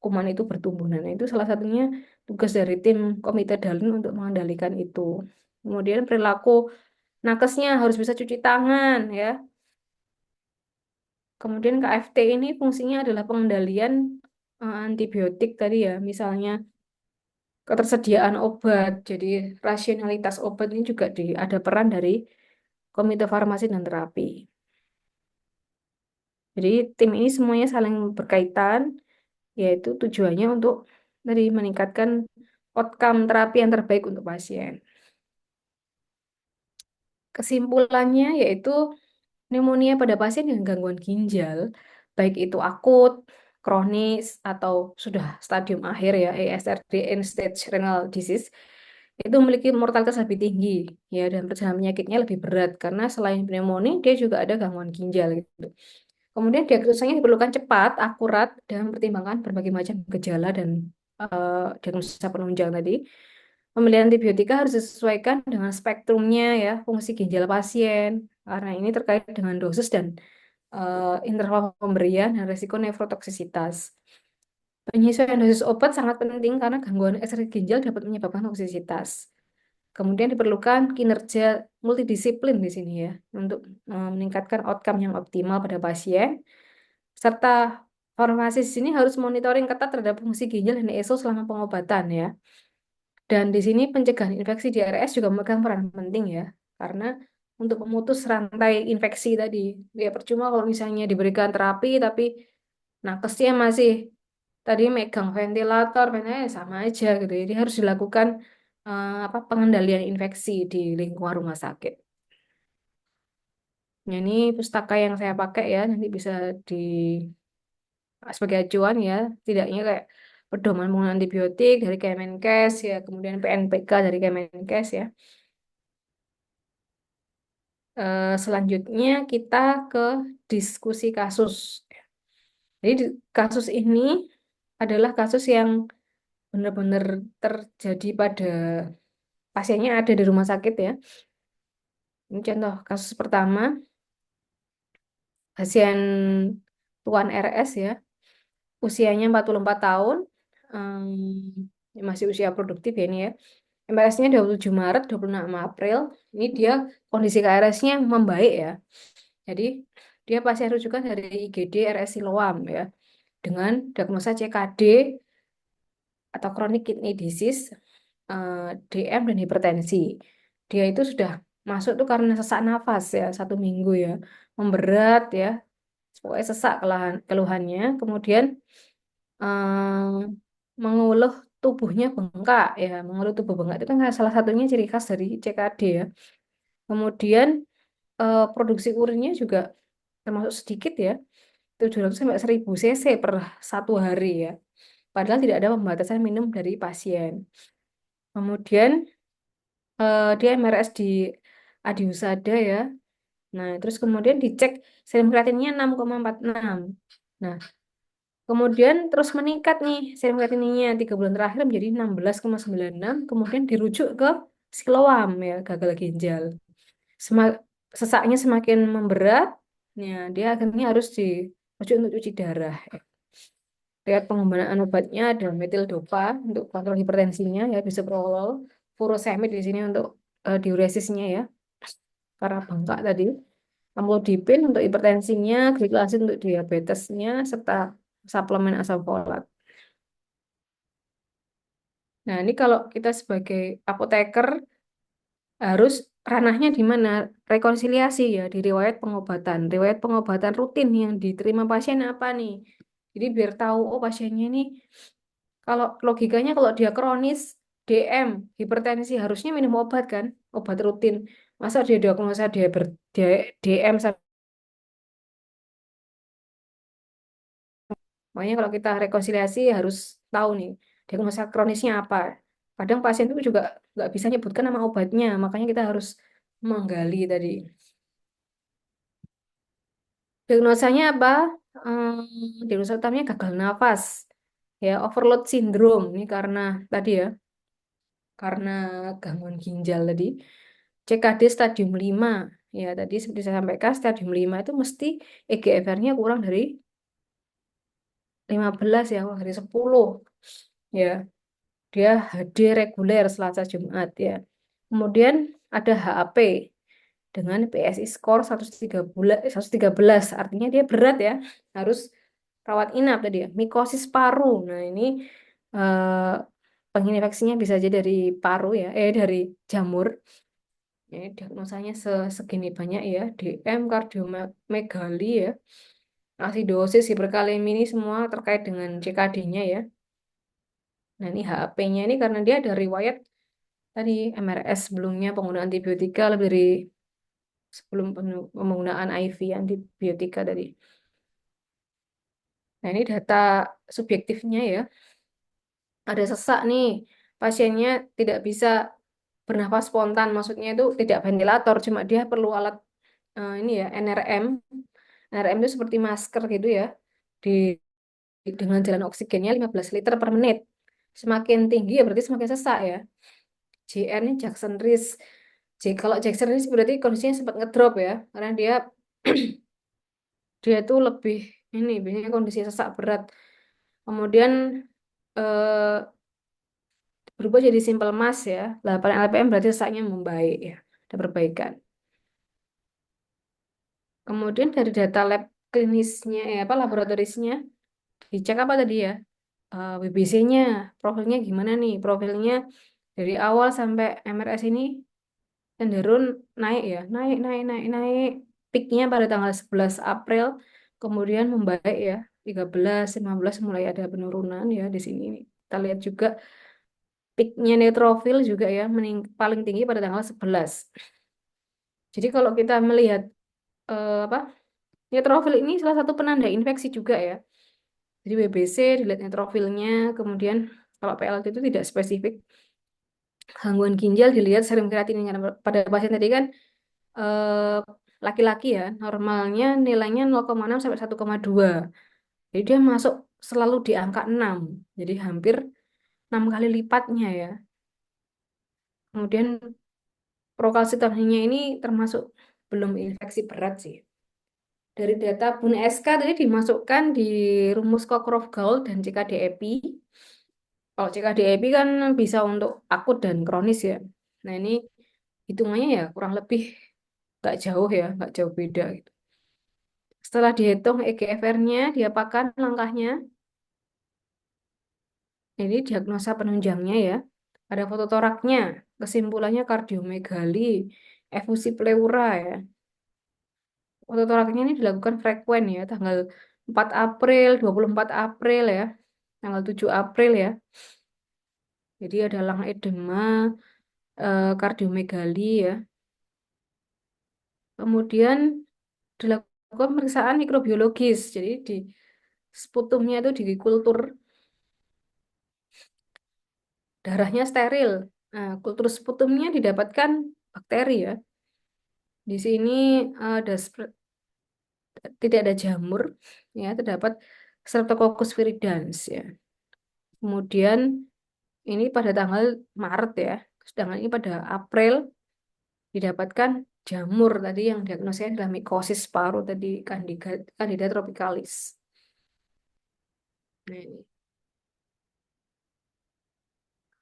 kuman itu bertumbuh. Nah, itu salah satunya tugas dari tim Komite Dalin untuk mengendalikan itu. Kemudian perilaku nakesnya harus bisa cuci tangan ya. Kemudian KFT ini fungsinya adalah pengendalian antibiotik tadi ya. Misalnya ketersediaan obat. Jadi rasionalitas obat ini juga ada peran dari Komite Farmasi dan Terapi. Jadi tim ini semuanya saling berkaitan, yaitu tujuannya untuk tadi meningkatkan outcome terapi yang terbaik untuk pasien. Kesimpulannya yaitu pneumonia pada pasien dengan gangguan ginjal, baik itu akut, kronis, atau sudah stadium akhir ya, ESRD, end stage renal disease, itu memiliki mortalitas lebih tinggi ya dan perjalanan penyakitnya lebih berat karena selain pneumonia dia juga ada gangguan ginjal gitu. Kemudian diagnosanya diperlukan cepat, akurat, dan mempertimbangkan berbagai macam gejala dan diagnosa penunjang tadi. Pemilihan antibiotika harus disesuaikan dengan spektrumnya ya, fungsi ginjal pasien. Karena ini terkait dengan dosis dan interval pemberian dan risiko nefrotoksisitas. Penyesuaian dosis obat sangat penting karena gangguan ekstrak ginjal dapat menyebabkan toksisitas. Kemudian diperlukan kinerja multidisiplin di sini ya, untuk meningkatkan outcome yang optimal pada pasien, serta farmasi di sini harus monitoring ketat terhadap fungsi ginjal dan ESO selama pengobatan ya. Dan di sini pencegahan infeksi di RS juga memegang peran penting ya, karena untuk memutus rantai infeksi tadi. Ya percuma kalau misalnya diberikan terapi tapi nakesnya masih tadi megang ventilator, sama aja gitu. Jadi harus dilakukan apa pengendalian infeksi di lingkungan rumah sakit. Nah, ini pustaka yang saya pakai ya, nanti bisa di sebagai acuan ya, tidaknya kayak pedoman penggunaan antibiotik dari Kemenkes ya, kemudian PNPK dari Kemenkes ya. Selanjutnya kita ke diskusi kasus. Jadi kasus ini adalah kasus yang benar-benar terjadi pada pasiennya ada di rumah sakit ya. Ini contoh kasus pertama, pasien Tuan RS ya, usianya 44 tahun, masih usia produktif ya ini ya. MRS-nya 27 Maret, 26 April. Ini dia kondisi KRS-nya membaik ya. Jadi dia pasien rujukan dari IGD RS Siloam ya, dengan diagnosa CKD atau chronic kidney disease, DM dan hipertensi. Dia itu sudah masuk tuh karena sesak nafas ya, 1 minggu ya, memberat ya, pokoknya sesak keluhannya. Kemudian mengeluh tubuhnya bengkak ya, mengeluh tubuh bengkak itu kan salah satunya ciri khas dari CKD ya. Kemudian produksi urinnya juga termasuk sedikit ya, 700 sampai 1000 cc per 1 hari ya. Padahal tidak ada pembatasan minum dari pasien. Kemudian dia MRS di Adiusada ya. Nah, terus kemudian dicek serum kreatinnya 6,46. Nah, kemudian terus meningkat nih serum kreatinine 3 bulan terakhir menjadi 16,96. Kemudian dirujuk ke siloam ya, gagal ginjal. Sesaknya semakin memberat, ya, dia akhirnya harus dirujuk untuk cuci darah. Lihat penggunaan obatnya ada metildopa untuk kontrol hipertensinya ya, bisoprolol, furosemid di sini untuk diuresisnya ya, karena bengkak tadi. Amlodipin untuk hipertensinya, gliklasид untuk diabetesnya, serta suplemen asam folat. Nah, ini kalau kita sebagai apoteker harus ranahnya di mana? Rekonsiliasi ya, di riwayat pengobatan. Riwayat pengobatan rutin yang diterima pasien apa nih? Jadi biar tahu, oh pasiennya ini, kalau logikanya kalau dia kronis, DM, hipertensi, harusnya minum obat kan? Obat rutin. Masa dia diagnosa DM. Makanya kalau kita rekonsiliasi harus tahu nih diagnosa kronisnya apa. Kadang pasien itu juga nggak bisa nyebutkan nama obatnya, makanya kita harus menggali tadi. Diagnosanya apa? Diagnosa utamanya gagal nafas, ya overload syndrome. Ini karena tadi ya, karena gangguan ginjal tadi. CKD stadium 5. Ya, tadi seperti saya sampaikan, stadium 5 itu mesti EGFR-nya kurang dari 15 ya, kurang dari 10. Ya, dia HD reguler Selasa Jumat ya. Kemudian ada HAP dengan PSI score 113, artinya dia berat ya, harus rawat inap tadi ya. Mikosis paru. Nah, ini eh, penginfeksinya bisa aja dari paru ya, dari jamur. Ini diagnosanya segini banyak ya, DM, kardiomegali ya, asidosis, hiperkalemi ini semua terkait dengan CKD-nya ya. Nah, ini HAP-nya ini karena dia ada riwayat tadi MRS sebelumnya penggunaan antibiotika lebih dari sebelum penggunaan IV antibiotika tadi. Nah, ini data subjektifnya ya. Ada sesak nih, pasiennya tidak bisa bernafas spontan, maksudnya itu tidak ventilator, cuma dia perlu alat ini ya, NRM. NRM itu seperti masker gitu ya, di dengan jalan oksigennya 15 liter per menit. Semakin tinggi ya berarti semakin sesak ya. JR ini Jackson Risk. Kalau Jackson Risk berarti kondisinya sempat ngedrop ya, karena dia dia tuh lebih ini biasanya kondisi sesak berat. Kemudian eh, berubah jadi simple mass ya. 8 LPM berarti sesaknya membaik ya, ada perbaikan. Kemudian dari data lab klinisnya, apa laboratorisnya, dicek apa tadi ya? BBC-nya, profilnya gimana nih? Profilnya dari awal sampai MRS ini cenderung naik ya, naik. Peaknya pada tanggal 11 April, kemudian membaik ya, 13, 15 mulai ada penurunan ya di sini. Kita lihat juga peaknya neutrofil juga ya, paling tinggi pada tanggal 11. Jadi kalau kita melihat apa neutrofil ini salah satu penanda infeksi juga ya. Jadi WBC dilihat neutrofilnya, kemudian kalau PLT itu tidak spesifik. Gangguan ginjal dilihat serum kreatinin karena pada pasien tadi kan eh, laki-laki ya, normalnya nilainya 0,6 sampai 1,2. Jadi dia masuk selalu di angka 6. Jadi hampir 6 kali lipatnya ya. Kemudian prokalsitonnya ini termasuk belum infeksi berat sih. Dari data Bun SK tadi dimasukkan di rumus Cockcroft-Gault dan CKD-EPI. Kalau CKD-EPI kan bisa untuk akut dan kronis ya. Nah ini hitungannya ya kurang lebih nggak jauh ya, nggak jauh beda gitu. Setelah dihitung EGFR-nya, diapakan langkahnya? Ini diagnosa penunjangnya ya. Ada foto toraknya, kesimpulannya kardiomegali, efusi pleura ya. Foto toraknya ini dilakukan frekuen ya, tanggal 4 April, 24 April ya, tanggal 7 April ya. Jadi ada lung edema, kardiomegali ya. Kemudian dilakukan pemeriksaan mikrobiologis. Jadi di sputumnya itu dikultur darahnya steril. Nah, kultur sputumnya didapatkan bakteri ya. Di sini ada tidak ada jamur ya, terdapat Streptococcus viridans ya. Kemudian ini pada tanggal Maret ya. Sedangkan ini pada April didapatkan jamur tadi yang diagnosisnya adalah mikosis paru tadi Candida tropicalis. Nah, ini.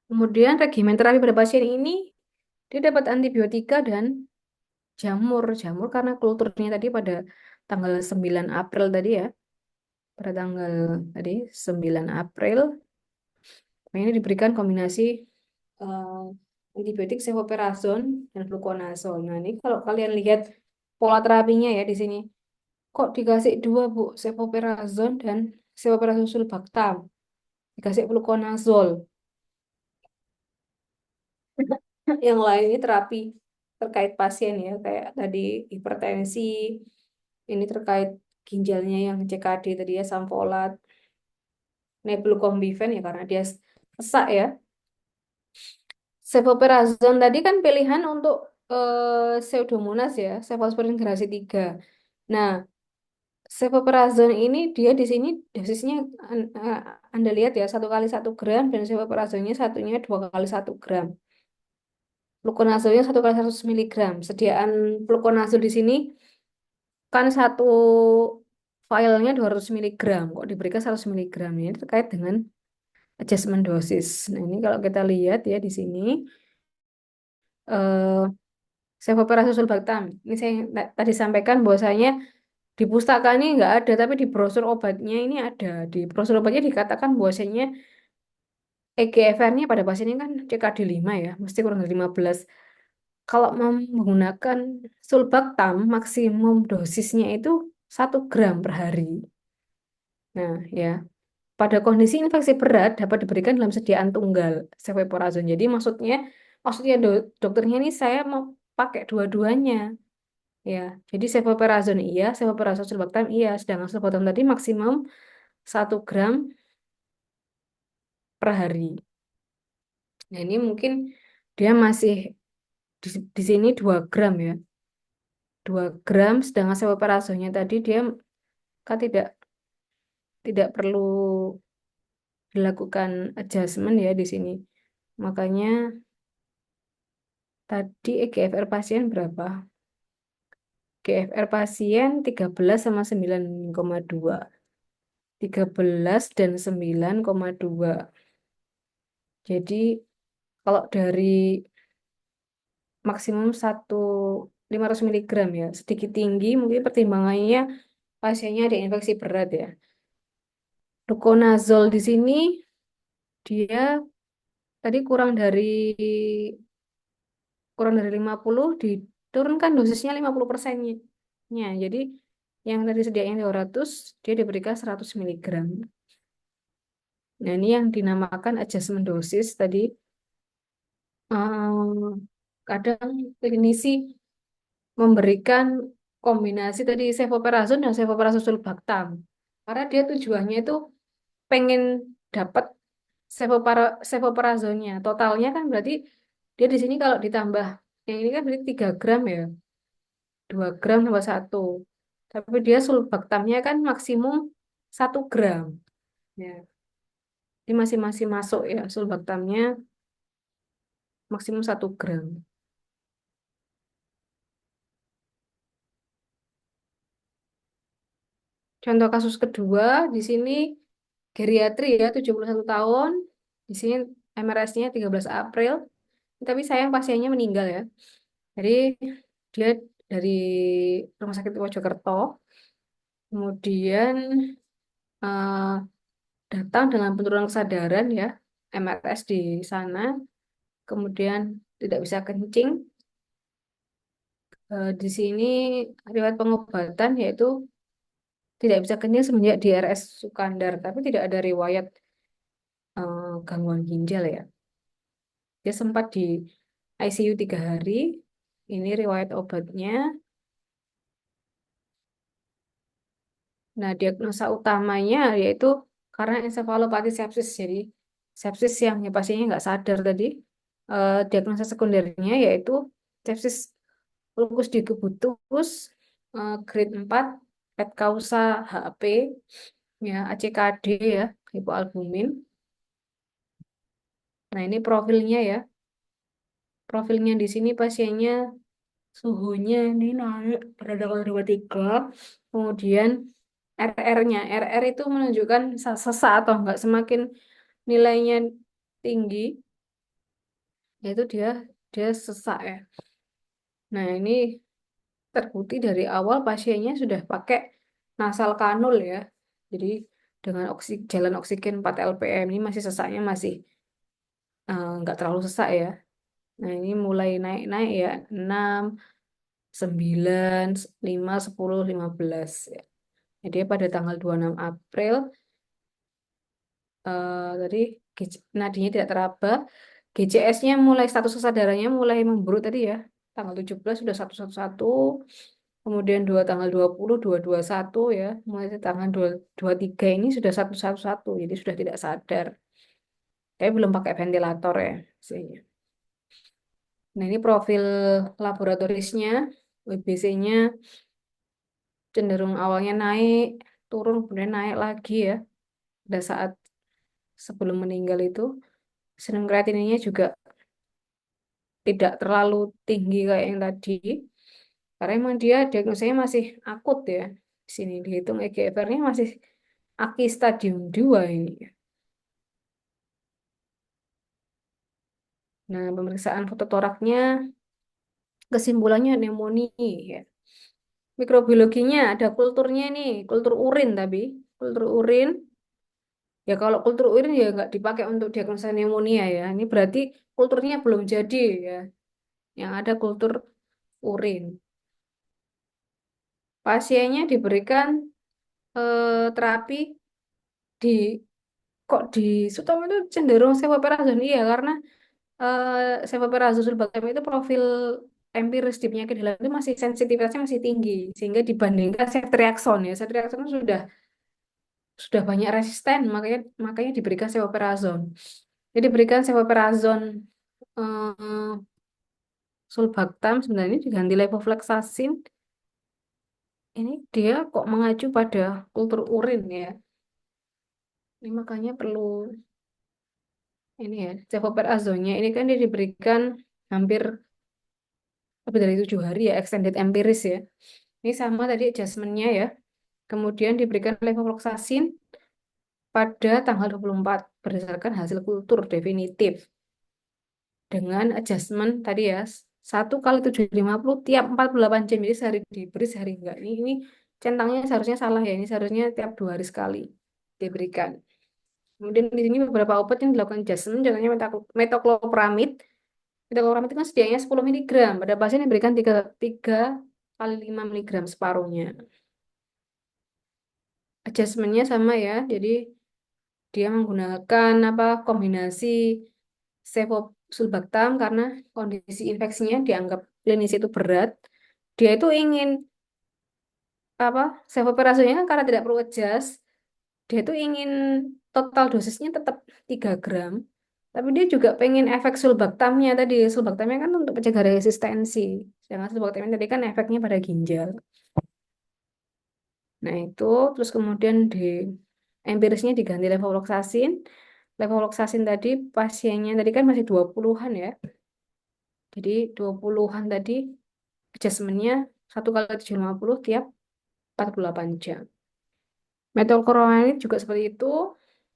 Kemudian regimen terapi pada pasien ini dia dapat antibiotika dan jamur karena kulturnya tadi pada tanggal 9 April tadi ya. Pada tanggal tadi 9 April ini diberikan kombinasi eh, antibiotik cefoperazone dan fluconazole. Nah, ini kalau kalian lihat pola terapinya ya di sini. Kok dikasih dua, Bu? Cefoperazone dan cefoperazone sulbactam. Dikasih fluconazole. Yang lain ini terapi terkait pasien ya, kayak tadi hipertensi, ini terkait ginjalnya yang CKD tadi ya, sampolat, nebulkombifen ya karena dia sesak ya. Cefoperazone tadi kan pilihan untuk Pseudomonas ya, cefosporin generasi 3. Nah, cefoperazone ini dia di sini dosisnya eh, Anda lihat ya 1 kali 1 gram dan cefoperazonnya satunya 2 kali 1 gram. Fluconazolnya 1 kali 100 miligram. Sediaan fluconazol di sini kan satu filenya 200 miligram. Kok diberikan 100 miligram? Ini terkait dengan adjustment dosis. Nah, ini kalau kita lihat ya di sini eh Cefoperazole sulbactam. Ini saya tadi sampaikan bahwasanya di pustaka ini nggak ada, tapi di brosur obatnya ini ada. Di brosur obatnya dikatakan bahwasanya EGFR-nya pada pasien ini kan CKD 5 ya, mesti kurang dari 15. Kalau menggunakan sulbactam, maksimum dosisnya itu 1 gram per hari. Nah, ya, pada kondisi infeksi berat dapat diberikan dalam sediaan tunggal cefoperazone. Jadi maksudnya dokternya ini saya mau pakai dua-duanya. Ya, jadi cefoperazone iya, cefoperazone sulbactam iya, sedangkan sulbactam tadi maksimum 1 gram per hari. Nah, ini mungkin dia masih di sini 2 gram ya. 2 gram, sedangkan cefoperazonnya tadi dia kan tidak perlu dilakukan adjustment ya di sini. Makanya Tadi EGFR pasien berapa? GFR pasien 13 sama 9,2. 13 dan 9,2. Jadi kalau dari maksimum 500 miligram ya, sedikit tinggi mungkin pertimbangannya pasiennya ada infeksi berat ya. Fluconazole di sini dia tadi kurang dari 50 diturunkan dosisnya 50%-nya. Jadi yang tadi sedianya 200 dia diberikan 100 miligram. Nah, ini yang dinamakan adjustment dosis tadi. Kadang klinisi memberikan kombinasi tadi sevoperazone dan sevoperazole sulbactam. Karena dia tujuannya itu pengen dapat sevoperazonnya. Totalnya kan berarti dia di sini kalau ditambah yang ini kan berarti 3 gram ya. 2 gram tambah 1. Tapi dia sulbactamnya kan maksimum 1 gram. Ya. Ini masih masuk ya sulbactamnya maksimum 1 gram. Contoh kasus kedua di sini geriatri ya 71 tahun. Di sini MRS-nya 13 April. Tapi sayang pasiennya meninggal ya. Jadi dia dari Rumah Sakit Mojokerto. Kemudian eh, datang dengan penurunan kesadaran ya. MRS di sana. Kemudian tidak bisa kencing. Di sini riwayat pengobatan yaitu tidak bisa kencing semenjak di RS Sukandar. Tapi tidak ada riwayat gangguan ginjal ya. Dia sempat di ICU 3 hari. Ini riwayat obatnya. Nah, diagnosa utamanya yaitu karena ensefalopati sepsis. Jadi, sepsis yang ya pasiennya nggak sadar tadi. Diagnosa sekundernya yaitu sepsis ulkus decubitus grade 4, et causa HP, ya, ACKD ya, hipoalbumin. Nah, ini profilnya ya. Profilnya di sini pasiennya suhunya ini naik pada tanggal 3. Kemudian RR-nya. RR itu menunjukkan sesak atau enggak. Semakin nilainya tinggi, yaitu dia sesak ya. Nah, ini terbukti dari awal pasiennya sudah pakai nasal kanul ya. Jadi dengan jalan oksigen 4 lpm ini masih sesaknya masih enggak terlalu sesak ya. Nah, ini mulai naik-naik ya. 6, 9, 5, 10, 15 ya. Jadi pada tanggal 26 April tadi nadinya tidak teraba. GCS-nya mulai status kesadarannya mulai memburuk tadi ya. Tanggal 17 sudah 111, kemudian tanggal 20 221 ya. Mulai tanggal 23 ini sudah 111. Jadi sudah tidak sadar. Tapi belum pakai ventilator ya hasilnya. Nah, ini profil laboratorisnya, WBC-nya cenderung awalnya naik, turun, kemudian naik lagi ya. Pada saat sebelum meninggal itu, serum kreatininnya juga tidak terlalu tinggi kayak yang tadi. Karena emang dia diagnosanya masih akut ya. Di sini dihitung EGFR-nya masih aki stadium 2 ini. Nah, pemeriksaan fototoraknya kesimpulannya pneumonia ya. Mikrobiologinya ada kulturnya nih, kultur urin tapi. Kultur urin, ya kalau kultur urin ya nggak dipakai untuk diagnosa pneumonia ya. Ini berarti kulturnya belum jadi ya. Yang ada kultur urin. Pasiennya diberikan terapi di kok di Sutomo itu cenderung sevoperazone iya karena sevoperazole sulbactam itu profil empiris di penyakit dalam itu masih sensitivitasnya masih tinggi sehingga dibandingkan ceftriaxone ya ceftriaxone sudah banyak resisten makanya makanya diberikan sevoperazone. Jadi diberikan sevoperazone eh, sulbactam sebenarnya diganti levofloxacin. Ini dia kok mengacu pada kultur urin ya. Ini makanya perlu ini ya, cefoperazonnya ini kan dia diberikan hampir lebih dari 7 hari ya, extended empiris ya. Ini sama tadi adjustmentnya ya. Kemudian diberikan levofloxacin pada tanggal 24 berdasarkan hasil kultur definitif dengan adjustment tadi ya 1 kali 750 tiap 48 jam, jadi sehari diberi sehari enggak. Ini centangnya seharusnya salah ya, ini seharusnya tiap 2 hari sekali diberikan. Kemudian di sini beberapa obat yang dilakukan adjustment, contohnya metoclopramid. Metoclopramid itu kan sedianya 10 miligram, pada pasien yang diberikan 3 kali 5 miligram separuhnya. Adjustmentnya sama ya, jadi dia menggunakan apa kombinasi cefosulbactam karena kondisi infeksinya dianggap klinis itu berat. Dia itu ingin apa cefoperazolnya kan karena tidak perlu adjust, dia itu ingin total dosisnya tetap 3 gram. Tapi dia juga pengen efek sulbactamnya tadi. Sulbactamnya kan untuk mencegah resistensi. Sedangkan sulbactamnya tadi kan efeknya pada ginjal. Nah, itu terus kemudian di empirisnya diganti levofloxacin. Levofloxacin tadi pasiennya tadi kan masih 20-an ya. Jadi 20-an tadi adjustmentnya 1 kali 750 tiap 48 jam. Metoclopramid juga seperti itu.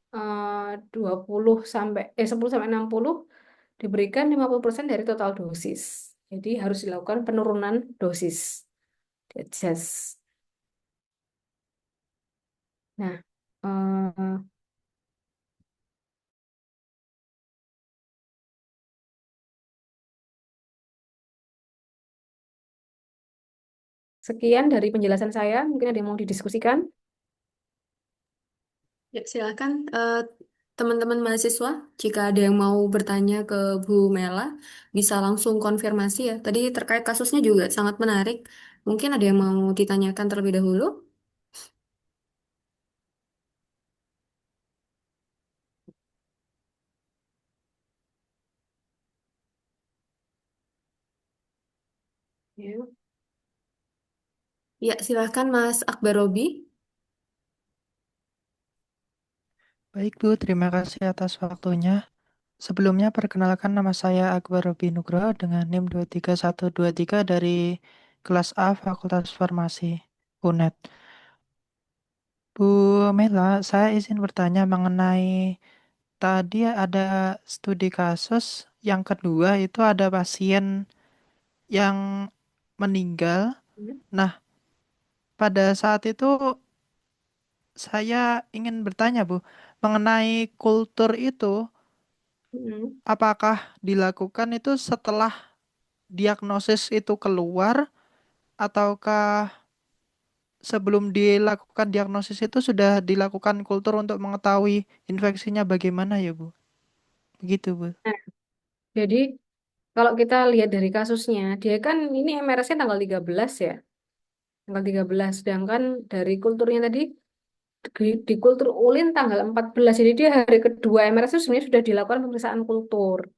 20 sampai 10 sampai 60 diberikan 50% dari total dosis. Jadi harus dilakukan penurunan dosis. Adjust. Nah, eh, sekian dari penjelasan saya. Mungkin ada yang mau didiskusikan. Ya, silakan teman-teman mahasiswa, jika ada yang mau bertanya ke Bu Mela, bisa langsung konfirmasi ya. Tadi terkait kasusnya juga sangat menarik. Mungkin ada yang mau ditanyakan terlebih dahulu. Ya. Ya, silakan Mas Akbar Robi. Baik Bu, terima kasih atas waktunya. Sebelumnya perkenalkan nama saya Akbar Robi Nugroho dengan NIM 23123 dari kelas A Fakultas Farmasi UNED. Bu Mela, saya izin bertanya mengenai tadi ada studi kasus yang kedua itu ada pasien yang meninggal. Nah, pada saat itu saya ingin bertanya Bu, mengenai kultur itu Mm-mm. apakah dilakukan itu setelah diagnosis itu keluar ataukah sebelum dilakukan diagnosis itu sudah dilakukan kultur untuk mengetahui infeksinya bagaimana ya Bu? Begitu Bu. Nah, jadi kalau kita lihat dari kasusnya, dia kan ini MRS-nya tanggal 13 ya. Tanggal 13. Sedangkan dari kulturnya tadi di kultur ulin tanggal 14. Jadi dia hari kedua MRS itu sebenarnya sudah dilakukan pemeriksaan kultur.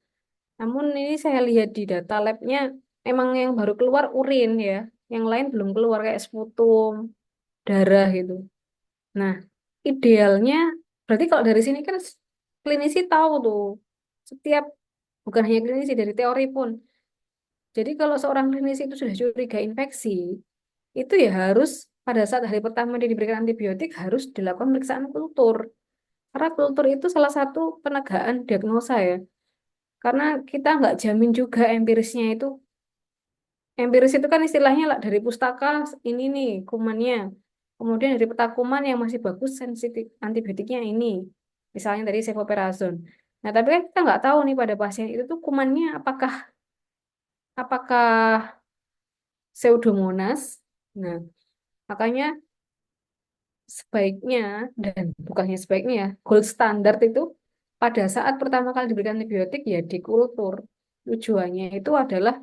Namun ini saya lihat di data labnya emang yang baru keluar urin ya. Yang lain belum keluar kayak sputum, darah gitu. Nah, idealnya berarti kalau dari sini kan klinisi tahu tuh setiap bukan hanya klinisi dari teori pun. Jadi kalau seorang klinisi itu sudah curiga infeksi, itu ya harus pada saat hari pertama dia diberikan antibiotik harus dilakukan pemeriksaan kultur. Karena kultur itu salah satu penegakan diagnosa ya. Karena kita nggak jamin juga empirisnya itu. Empiris itu kan istilahnya lah dari pustaka ini nih kumannya. Kemudian dari peta kuman yang masih bagus sensitif antibiotiknya ini. Misalnya dari cefoperazone. Nah, tapi kan kita nggak tahu nih pada pasien itu tuh kumannya apakah pseudomonas. Nah, makanya sebaiknya dan bukannya sebaiknya ya, gold standard itu pada saat pertama kali diberikan antibiotik ya dikultur. Tujuannya itu adalah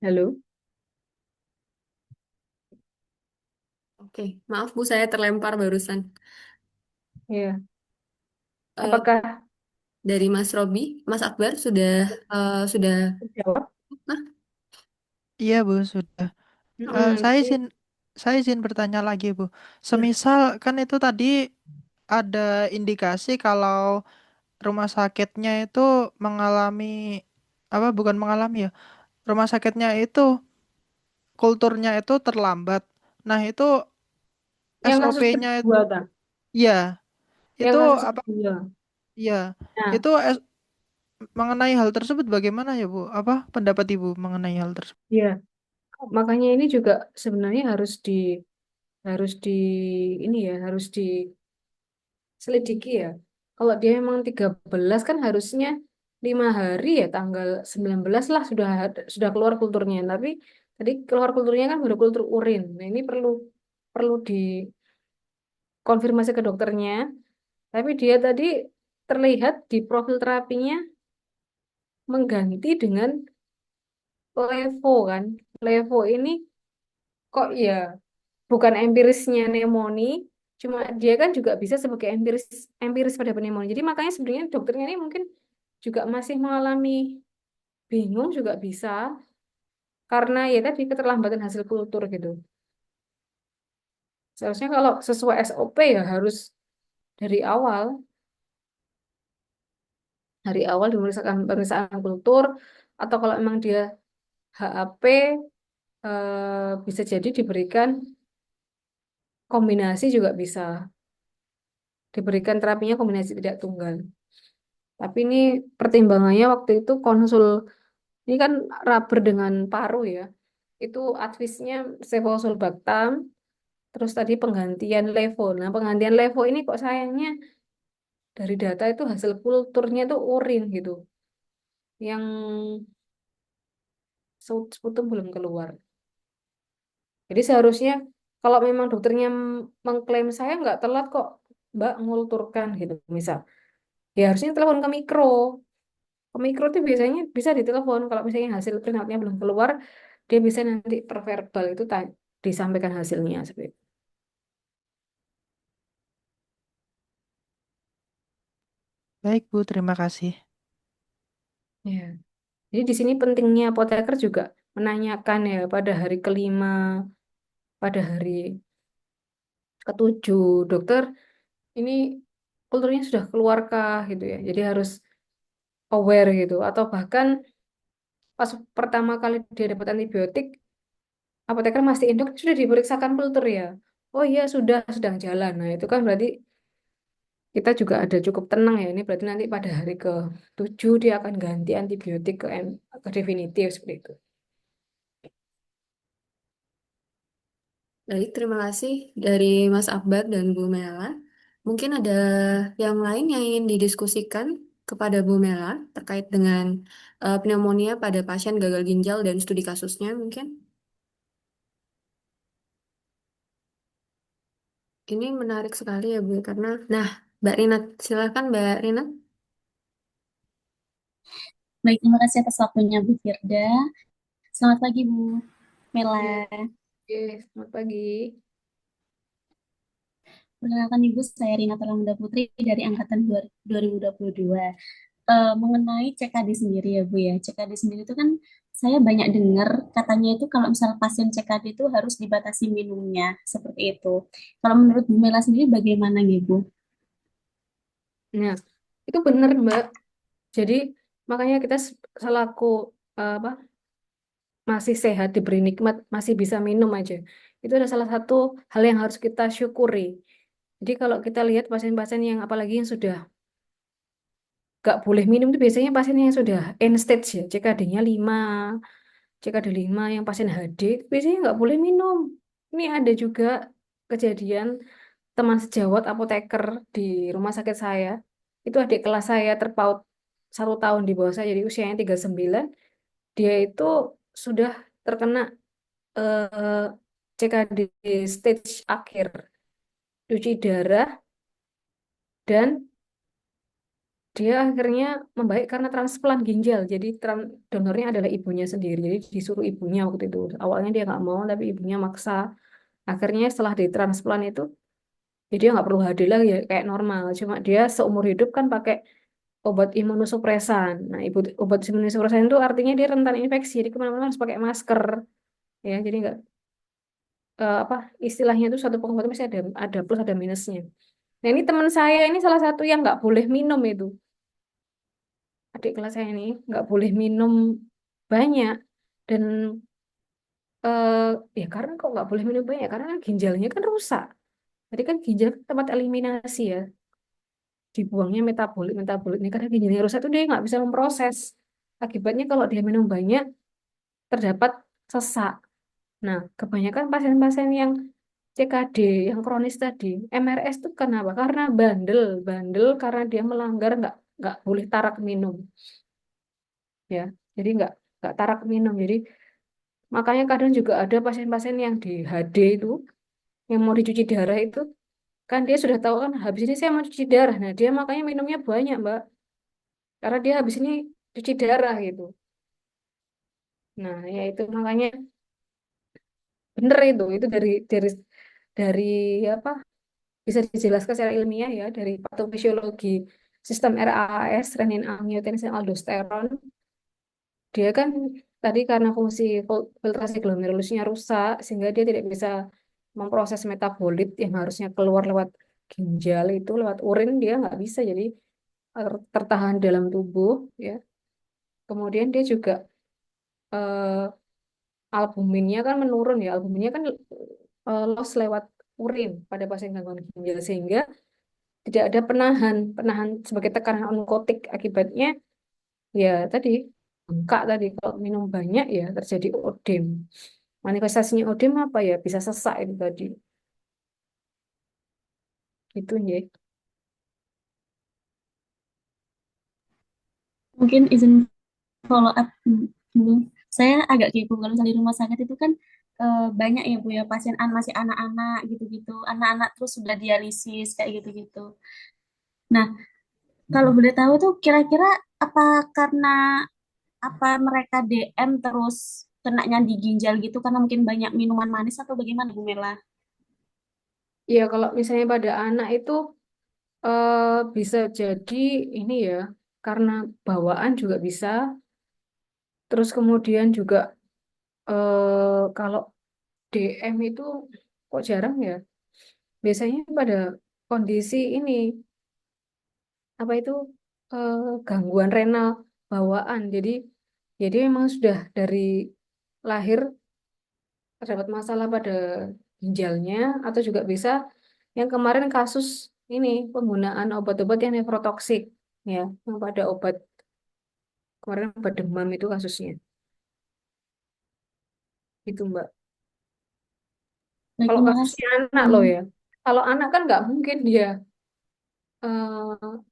Halo? Oke, maaf Bu, saya terlempar barusan. Iya. Eh, Apakah dari Mas Robi, Mas Akbar sudah. jawab? Nah, Iya, Bu, sudah. Mm-mm. Saya izin bertanya lagi, Bu. ya, Semisal kan itu tadi ada indikasi kalau rumah sakitnya itu mengalami apa bukan mengalami ya. Rumah sakitnya itu kulturnya itu terlambat. Nah, itu Yang kasus SOP-nya kedua, kan? ya Yang itu kasus apa kedua. ya Nah, itu mengenai hal tersebut bagaimana ya, Bu? Apa pendapat Ibu mengenai hal tersebut? ya, makanya ini juga sebenarnya harus di ini ya, harus diselidiki ya. Kalau dia memang 13 kan harusnya 5 hari ya, tanggal 19 lah sudah keluar kulturnya. Tapi tadi keluar kulturnya kan baru kultur urin. Nah, ini perlu perlu dikonfirmasi ke dokternya. Tapi dia tadi terlihat di profil terapinya mengganti dengan Levo kan. Levo ini kok ya bukan empirisnya pneumonia, cuma dia kan juga bisa sebagai empiris empiris pada pneumonia. Jadi makanya sebenarnya dokternya ini mungkin juga masih mengalami bingung juga bisa karena ya tadi keterlambatan hasil kultur gitu. Seharusnya kalau sesuai SOP ya harus dari awal, dari awal dimeriksakan pemeriksaan kultur atau kalau memang dia HAP bisa jadi diberikan kombinasi juga bisa diberikan terapinya kombinasi tidak tunggal. Tapi ini pertimbangannya waktu itu konsul, ini kan rubber dengan paru ya. Itu advisnya cefosulbactam, terus tadi penggantian levo. Nah, penggantian levo ini kok sayangnya dari data itu hasil kulturnya tuh urin gitu. Yang sputum belum keluar. Jadi seharusnya kalau memang dokternya mengklaim saya nggak telat kok Mbak ngulturkan gitu misal. Ya harusnya telepon ke mikro. Ke mikro itu biasanya bisa ditelepon kalau misalnya hasil printouts-nya belum keluar, dia bisa nanti per verbal itu disampaikan hasilnya seperti itu. Baik, Bu, terima kasih. Ya. Jadi di sini pentingnya apoteker juga menanyakan ya pada hari kelima, pada hari ketujuh, dokter ini kulturnya sudah keluarkah gitu ya. Jadi harus aware gitu. Atau bahkan pas pertama kali dia dapat antibiotik, apoteker mastiin dok sudah diperiksakan kultur ya. Oh iya sudah sedang jalan. Nah itu kan berarti kita juga ada cukup tenang ya. Ini berarti nanti pada hari ke-7 dia akan ganti antibiotik ke definitif seperti itu. baik, terima kasih dari Mas Akbar dan Bu Mela. Mungkin ada yang lain yang ingin didiskusikan kepada Bu Mela terkait dengan pneumonia pada pasien gagal ginjal dan studi kasusnya mungkin. Ini menarik sekali ya Bu, karena, nah, Mbak Rina, silakan Mbak Rina. Baik, terima kasih atas waktunya Bu Firda. Selamat pagi Bu Mela. Iya, oke, selamat pagi. Perkenalkan Ibu, saya Rina Terlamunda Putri dari Angkatan 2022. Mengenai CKD sendiri ya Bu ya, CKD sendiri itu kan saya banyak dengar katanya itu kalau misal pasien CKD itu harus dibatasi minumnya, seperti itu. Kalau menurut Bu Mela sendiri bagaimana nih Bu? Nah, itu benar Mbak. Jadi makanya kita selaku apa masih sehat diberi nikmat masih bisa minum aja. Itu adalah salah satu hal yang harus kita syukuri. Jadi kalau kita lihat pasien-pasien yang apalagi yang sudah gak boleh minum itu biasanya pasien yang sudah end stage ya, CKD-nya 5, CKD 5 yang pasien HD itu biasanya nggak boleh minum. Ini ada juga kejadian teman sejawat apoteker di rumah sakit saya. Itu adik kelas saya terpaut 1 tahun di bawah saya, jadi usianya 39. Dia itu sudah terkena eh, CKD stage akhir, cuci darah, dan dia akhirnya membaik karena transplant ginjal. Jadi donornya adalah ibunya sendiri. Jadi disuruh ibunya waktu itu. Awalnya dia nggak mau, tapi ibunya maksa. Akhirnya setelah ditransplant itu, jadi dia nggak perlu HD lagi ya, kayak normal. Cuma dia seumur hidup kan pakai obat imunosupresan. Nah, obat imunosupresan itu artinya dia rentan infeksi. Jadi kemana-mana harus pakai masker. Ya, jadi nggak apa istilahnya itu satu pengobatan pasti ada plus ada minusnya. Nah, ini teman saya ini salah satu yang nggak boleh minum itu. Adik kelas saya ini nggak boleh minum banyak dan eh, ya karena kok nggak boleh minum banyak karena kan ginjalnya kan rusak. Jadi kan ginjal kan tempat eliminasi ya, dibuangnya metabolit metabolit ini karena ginjalnya rusak itu dia nggak bisa memproses. Akibatnya kalau dia minum banyak terdapat sesak. Nah, kebanyakan pasien-pasien yang CKD, yang kronis tadi, MRS itu kenapa? Karena bandel karena dia melanggar nggak boleh tarak minum, ya. Jadi nggak tarak minum. Jadi makanya kadang juga ada pasien-pasien yang di HD itu, yang mau dicuci darah itu, kan dia sudah tahu kan habis ini saya mau cuci darah. Nah, dia makanya minumnya banyak, Mbak. Karena dia habis ini cuci darah gitu. Nah, ya itu makanya bener itu dari apa bisa dijelaskan secara ilmiah ya dari patofisiologi sistem RAAS, renin angiotensin aldosteron. Dia kan tadi karena fungsi filtrasi glomerulusnya rusak sehingga dia tidak bisa memproses metabolit yang harusnya keluar lewat ginjal itu lewat urin dia nggak bisa jadi tertahan dalam tubuh ya. Kemudian dia juga eh, albuminnya kan menurun ya. Albuminnya kan loss lewat urin pada pasien gangguan ginjal sehingga tidak ada penahan sebagai tekanan onkotik akibatnya ya tadi bengkak tadi kalau minum banyak ya terjadi odem. Manifestasinya odem apa ya? Bisa sesak itu tadi. Itu ya. Mungkin izin follow up dulu. Saya agak kepo kalau misalnya di rumah sakit itu kan banyak ya Bu ya pasien masih anak-anak gitu-gitu, anak-anak terus sudah dialisis kayak gitu-gitu. Nah, kalau boleh tahu tuh kira-kira apa karena apa mereka DM terus kenanya di ginjal gitu karena mungkin banyak minuman manis atau bagaimana Bu Mela? Ya kalau misalnya pada anak itu eh, bisa jadi ini ya karena bawaan juga bisa. Terus kemudian juga kalau DM itu kok jarang ya. Biasanya pada kondisi ini apa itu eh, gangguan renal bawaan. Jadi memang sudah dari lahir terdapat masalah pada ginjalnya atau juga bisa yang kemarin kasus ini penggunaan obat-obat yang nefrotoksik ya, yang pada obat kemarin obat demam itu kasusnya. Itu Mbak. Baik, Kalau terima kasih. kasusnya anak loh Hmm. ya. Kalau anak kan nggak mungkin dia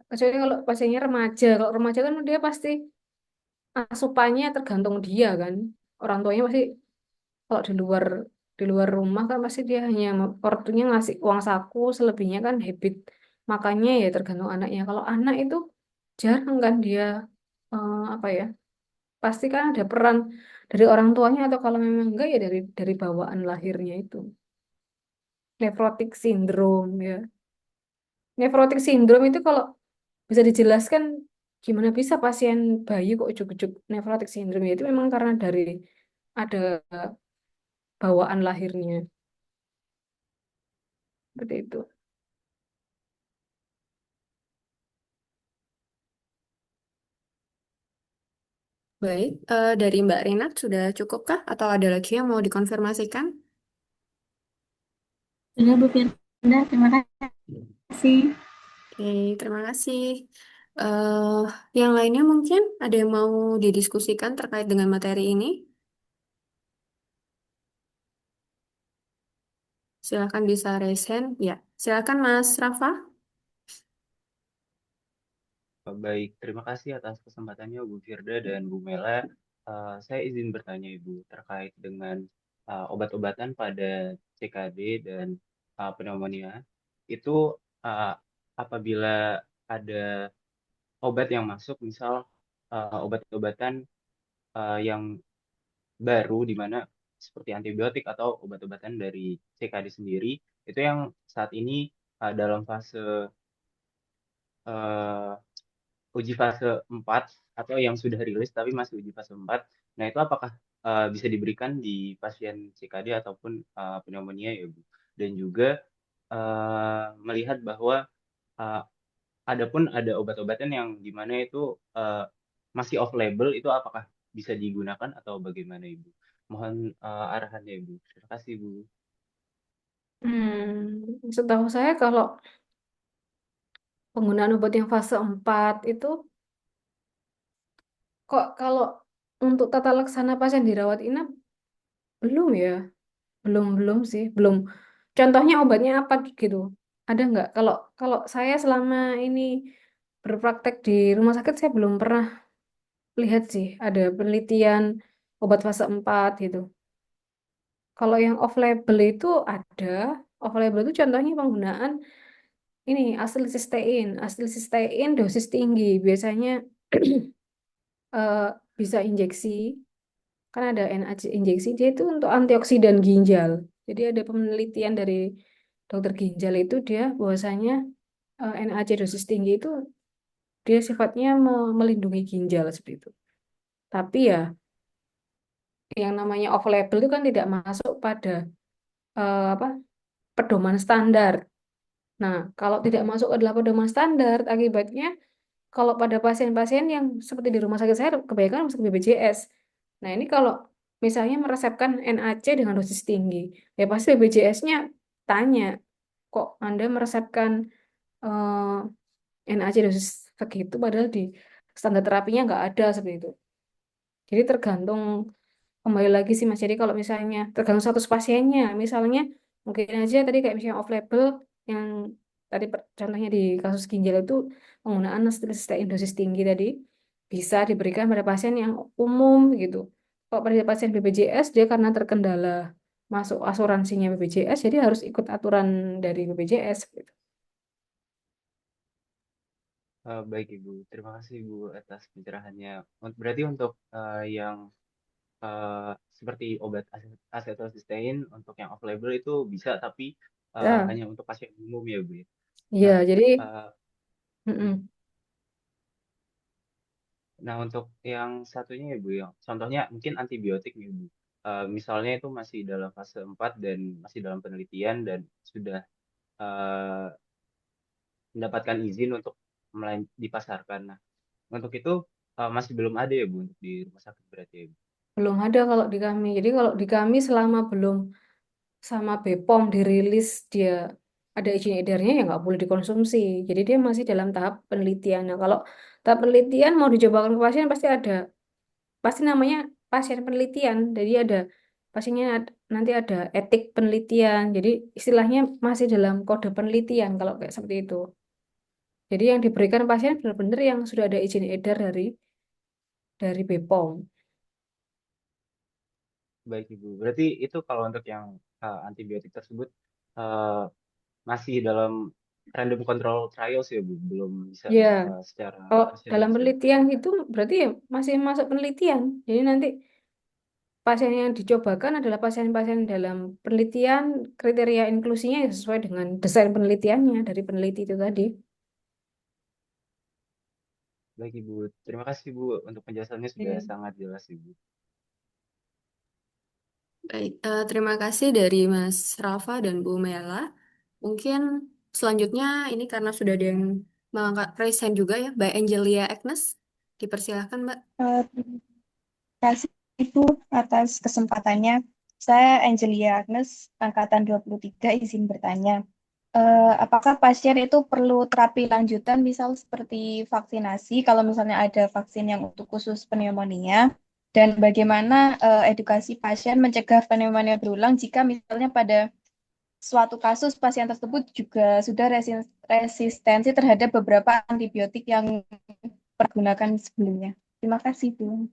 kecuali kalau pasiennya remaja. Kalau remaja kan dia pasti asupannya tergantung dia kan. Orang tuanya pasti kalau di luar rumah kan pasti dia hanya ortunya ngasih uang saku, selebihnya kan habit. Makanya ya tergantung anaknya. Kalau anak itu jarang kan dia apa ya? Pasti kan ada peran dari orang tuanya atau kalau memang enggak ya dari bawaan lahirnya itu. Nephrotic syndrome ya. Nephrotic syndrome itu kalau bisa dijelaskan gimana bisa pasien bayi kok ujuk-ujuk nephrotic syndrome ya, itu memang karena dari ada bawaan lahirnya seperti itu. Baik, dari Mbak Renat sudah cukupkah atau ada lagi yang mau dikonfirmasikan? Sudah Bu Firda, terima kasih. Oke, terima kasih. eh yang lainnya mungkin ada yang mau didiskusikan terkait dengan materi ini? Silakan bisa raise hand. Ya, silakan Mas Rafa. Baik, terima kasih atas kesempatannya Bu Firda dan Bu Mela. Saya izin bertanya Ibu terkait dengan obat-obatan pada CKD dan pneumonia. Itu apabila ada obat yang masuk, misal obat-obatan yang baru di mana seperti antibiotik atau obat-obatan dari CKD sendiri itu yang saat ini dalam fase eh, uji fase 4 atau yang sudah rilis tapi masih uji fase 4. Nah, itu apakah bisa diberikan di pasien CKD ataupun pneumonia ya, Bu? Dan juga melihat bahwa uh, ada obat-obatan yang di mana itu masih off label, itu apakah bisa digunakan atau bagaimana, Ibu? Mohon arahannya, Ibu. Terima kasih, Bu. Setahu saya kalau penggunaan obat yang fase 4 itu kok kalau untuk tata laksana pasien dirawat inap belum ya? Belum sih, belum. Contohnya obatnya apa gitu? Ada nggak? Kalau kalau saya selama ini berpraktek di rumah sakit saya belum pernah lihat sih ada penelitian obat fase 4 gitu. Kalau yang off label itu ada, off label itu contohnya penggunaan ini asilsistein dosis tinggi. Biasanya eh, bisa injeksi, kan ada NAC injeksi, dia itu untuk antioksidan ginjal. Jadi ada penelitian dari dokter ginjal itu dia bahwasanya NAC dosis tinggi itu dia sifatnya melindungi ginjal seperti itu. Tapi ya yang namanya off label itu kan tidak masuk pada apa pedoman standar. Nah, kalau tidak masuk ke dalam pedoman standar, akibatnya kalau pada pasien-pasien yang seperti di rumah sakit saya kebanyakan masuk BPJS. Nah, ini kalau misalnya meresepkan NAC dengan dosis tinggi, ya pasti BPJS-nya tanya, kok Anda meresepkan NAC dosis segitu padahal di standar terapinya nggak ada seperti itu. Jadi tergantung kembali lagi sih Mas. Jadi kalau misalnya tergantung status pasiennya, misalnya mungkin aja tadi kayak misalnya off label yang tadi contohnya di kasus ginjal itu penggunaan anestesi dosis tinggi tadi bisa diberikan pada pasien yang umum gitu. Kalau pada pasien BPJS dia karena terkendala masuk asuransinya BPJS jadi harus ikut aturan dari BPJS gitu. Baik, Ibu. Terima kasih, Ibu, atas pencerahannya. Berarti untuk yang seperti obat acetylcysteine untuk yang off label itu bisa, tapi Ya, hanya untuk pasien umum ya, Bu, ya. iya Nah, jadi eh, mm, mm-mm. nah untuk yang satunya ya, Bu, yang contohnya mungkin antibiotik nih, Bu. Misalnya itu masih dalam fase 4 dan masih dalam penelitian dan sudah eh, mendapatkan izin untuk dipasarkan. Nah, untuk itu masih belum ada ya, Bu, untuk di rumah sakit berarti ya, Bu. Belum ada kalau di kami. Jadi kalau di kami selama belum sama BPOM dirilis dia ada izin edarnya ya nggak boleh dikonsumsi. Jadi dia masih dalam tahap penelitian. Nah kalau tahap penelitian mau dicobakan ke pasien pasti namanya pasien penelitian. Jadi ada pasiennya nanti ada etik penelitian. Jadi istilahnya masih dalam kode penelitian kalau kayak seperti itu. Jadi yang diberikan pasien benar-benar yang sudah ada izin edar dari BPOM. Baik, Ibu. Berarti itu kalau untuk yang antibiotik tersebut eh, masih dalam random control trials ya, Bu. Belum bisa Ya, secara kalau pasien dalam bisa. penelitian itu berarti ya masih masuk penelitian. Jadi nanti pasien yang dicobakan adalah pasien-pasien dalam penelitian, kriteria inklusinya ya sesuai dengan desain penelitiannya dari peneliti itu tadi. Baik, Ibu. Terima kasih, Bu. Untuk penjelasannya sudah Oke. sangat jelas, Ibu. Baik, terima kasih dari Mas Rafa dan Bu Mela. Mungkin selanjutnya ini karena sudah ada yang mengangkat raise hand juga ya, Mbak Angelia Agnes. Dipersilahkan, Mbak. Terima kasih Ibu atas kesempatannya. Saya Angelia Agnes, angkatan 23, izin bertanya. Apakah pasien itu perlu terapi lanjutan, misal seperti vaksinasi, kalau misalnya ada vaksin yang untuk khusus pneumonia? Dan bagaimana edukasi pasien mencegah pneumonia berulang jika misalnya pada suatu kasus pasien tersebut juga sudah resistensi terhadap beberapa antibiotik yang pergunakan sebelumnya? Terima kasih, Bu.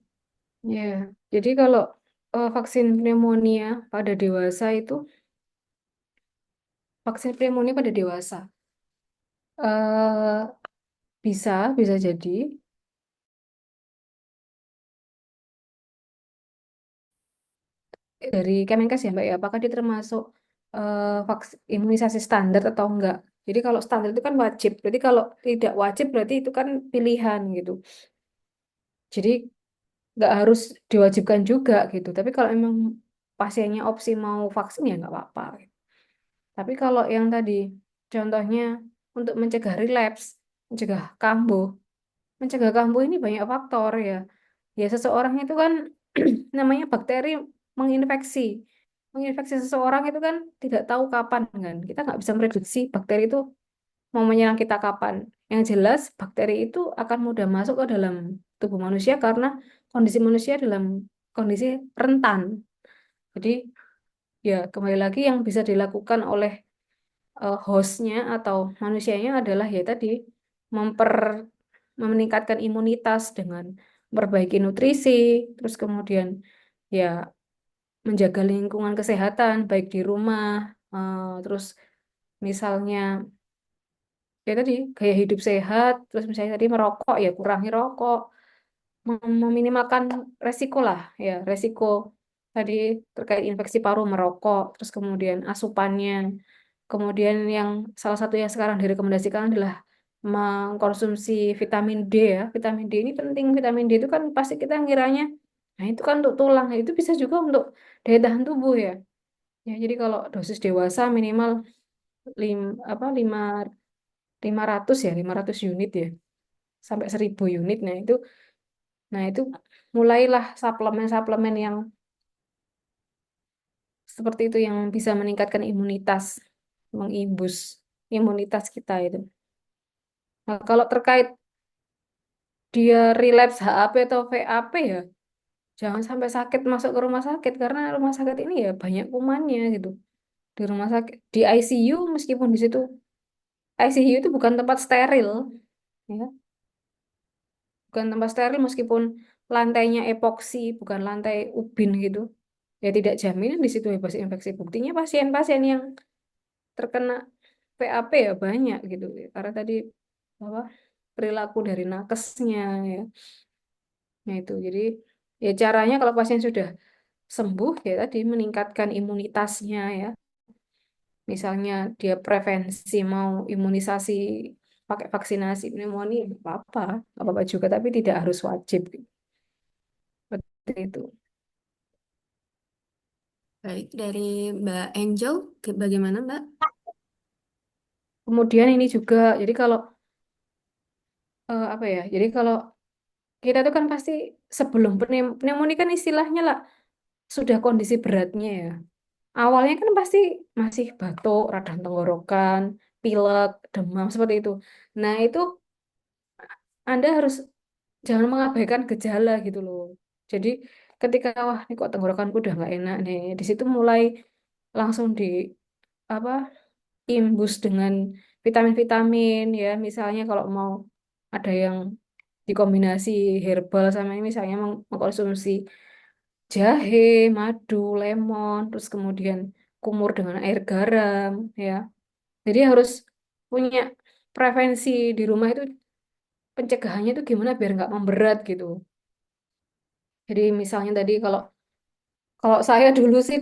Ya, jadi kalau vaksin pneumonia pada dewasa itu vaksin pneumonia pada dewasa. bisa jadi. Dari Kemenkes ya Mbak ya, apakah dia termasuk imunisasi standar atau enggak? Jadi kalau standar itu kan wajib, berarti kalau tidak wajib berarti itu kan pilihan gitu. Jadi nggak harus diwajibkan juga gitu. Tapi kalau emang pasiennya opsi mau vaksin ya nggak apa-apa. Tapi kalau yang tadi contohnya untuk mencegah relapse, mencegah kambuh, ini banyak faktor ya. Ya seseorang itu kan namanya bakteri menginfeksi. Menginfeksi seseorang itu kan tidak tahu kapan kan. Kita nggak bisa prediksi bakteri itu mau menyerang kita kapan. Yang jelas bakteri itu akan mudah masuk ke dalam tubuh manusia karena kondisi manusia dalam kondisi rentan. Jadi ya kembali lagi yang bisa dilakukan oleh hostnya atau manusianya adalah ya tadi memper meningkatkan imunitas dengan memperbaiki nutrisi, terus kemudian ya menjaga lingkungan kesehatan baik di rumah, terus misalnya ya tadi gaya hidup sehat, terus misalnya tadi merokok ya kurangi rokok, meminimalkan resiko lah ya resiko tadi terkait infeksi paru merokok, terus kemudian asupannya, kemudian yang salah satu yang sekarang direkomendasikan adalah mengkonsumsi vitamin D ya. Vitamin D ini penting. Vitamin D itu kan pasti kita ngiranya, nah itu kan untuk tulang. Nah, itu bisa juga untuk daya tahan tubuh ya. Ya, jadi kalau dosis dewasa minimal lim, apa 500 ya, 500 unit ya, sampai 1000 unit. Nah itu mulailah suplemen-suplemen yang seperti itu yang bisa meningkatkan imunitas, mengimbus imunitas kita itu. Nah, kalau terkait dia relapse HAP atau VAP ya, jangan sampai sakit masuk ke rumah sakit karena rumah sakit ini ya banyak kumannya gitu. Di rumah sakit, di ICU meskipun di situ ICU itu bukan tempat steril, ya, bukan tempat steril meskipun lantainya epoksi, bukan lantai ubin gitu. Ya tidak jaminan di situ bebas infeksi. Buktinya pasien-pasien yang terkena PAP ya banyak gitu. Karena tadi apa perilaku dari nakesnya ya. Nah itu jadi ya caranya kalau pasien sudah sembuh ya tadi meningkatkan imunitasnya ya. Misalnya dia prevensi mau imunisasi pakai vaksinasi pneumonia nggak apa-apa juga tapi tidak harus wajib seperti itu. Baik, dari Mbak Angel, bagaimana Mbak? Kemudian ini juga jadi kalau apa ya? Jadi kalau kita tuh kan pasti sebelum pneumonia kan istilahnya lah sudah kondisi beratnya ya. Awalnya kan pasti masih batuk, radang tenggorokan, pilek, demam seperti itu. Nah, itu Anda harus jangan mengabaikan gejala gitu loh. Jadi ketika wah ini kok tenggorokanku udah nggak enak nih, di situ mulai langsung di apa imbus dengan vitamin-vitamin ya. Misalnya kalau mau ada yang dikombinasi herbal sama ini misalnya mengkonsumsi jahe, madu, lemon, terus kemudian kumur dengan air garam ya. Jadi harus punya prevensi di rumah itu pencegahannya itu gimana biar nggak memberat gitu. Jadi misalnya tadi kalau kalau saya dulu sih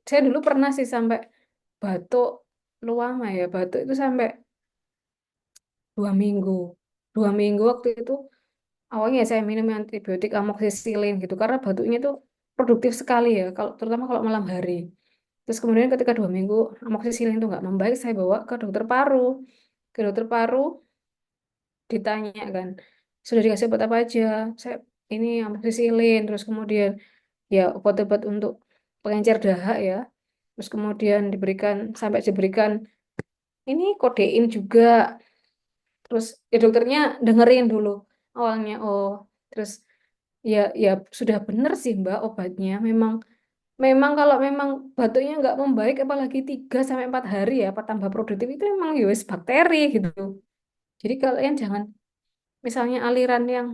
saya dulu pernah sih sampai batuk luama ya batuk itu sampai 2 minggu. 2 minggu waktu itu awalnya saya minum antibiotik amoxicillin gitu karena batuknya itu produktif sekali ya kalau terutama kalau malam hari. Terus kemudian ketika 2 minggu amoxicillin itu nggak membaik saya bawa ke dokter paru. Ke dokter paru ditanya kan sudah dikasih obat apa aja. Saya ini amoxicillin terus kemudian ya obat-obat untuk pengencer dahak ya. Terus kemudian diberikan ini kodein juga. Terus ya dokternya dengerin dulu awalnya oh terus ya ya sudah benar sih Mbak obatnya memang memang kalau memang batuknya nggak membaik apalagi 3 sampai 4 hari ya apa tambah produktif itu memang ya wis bakteri gitu. Jadi kalian jangan misalnya aliran yang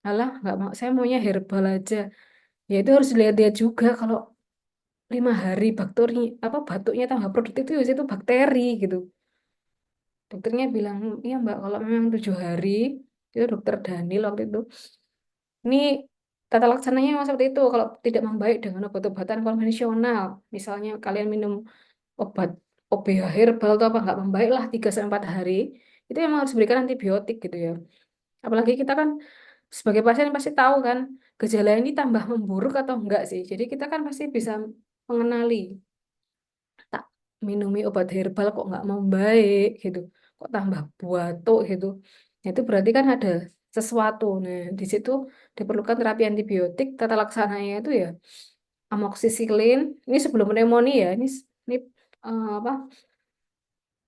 alah nggak mau saya maunya herbal aja ya itu harus dilihat-lihat juga kalau 5 hari batuknya tambah produktif itu ya itu bakteri gitu. Dokternya bilang, iya Mbak, kalau memang 7 hari, itu dokter Daniel waktu itu, ini tata laksananya memang seperti itu. Kalau tidak membaik dengan obat-obatan konvensional, misalnya kalian minum obat OBH herbal atau apa, nggak membaik lah 3 sampai 4 hari, itu memang harus berikan antibiotik gitu ya. Apalagi kita kan sebagai pasien pasti tahu kan, gejala ini tambah memburuk atau enggak sih. Jadi kita kan pasti bisa mengenali, tak minumi obat herbal kok nggak mau baik gitu, kok tambah batuk gitu. Nah, itu berarti kan ada sesuatu. Nah, di situ diperlukan terapi antibiotik. Tata laksananya itu ya amoksisilin. Ini sebelum pneumonia ya. Ini apa?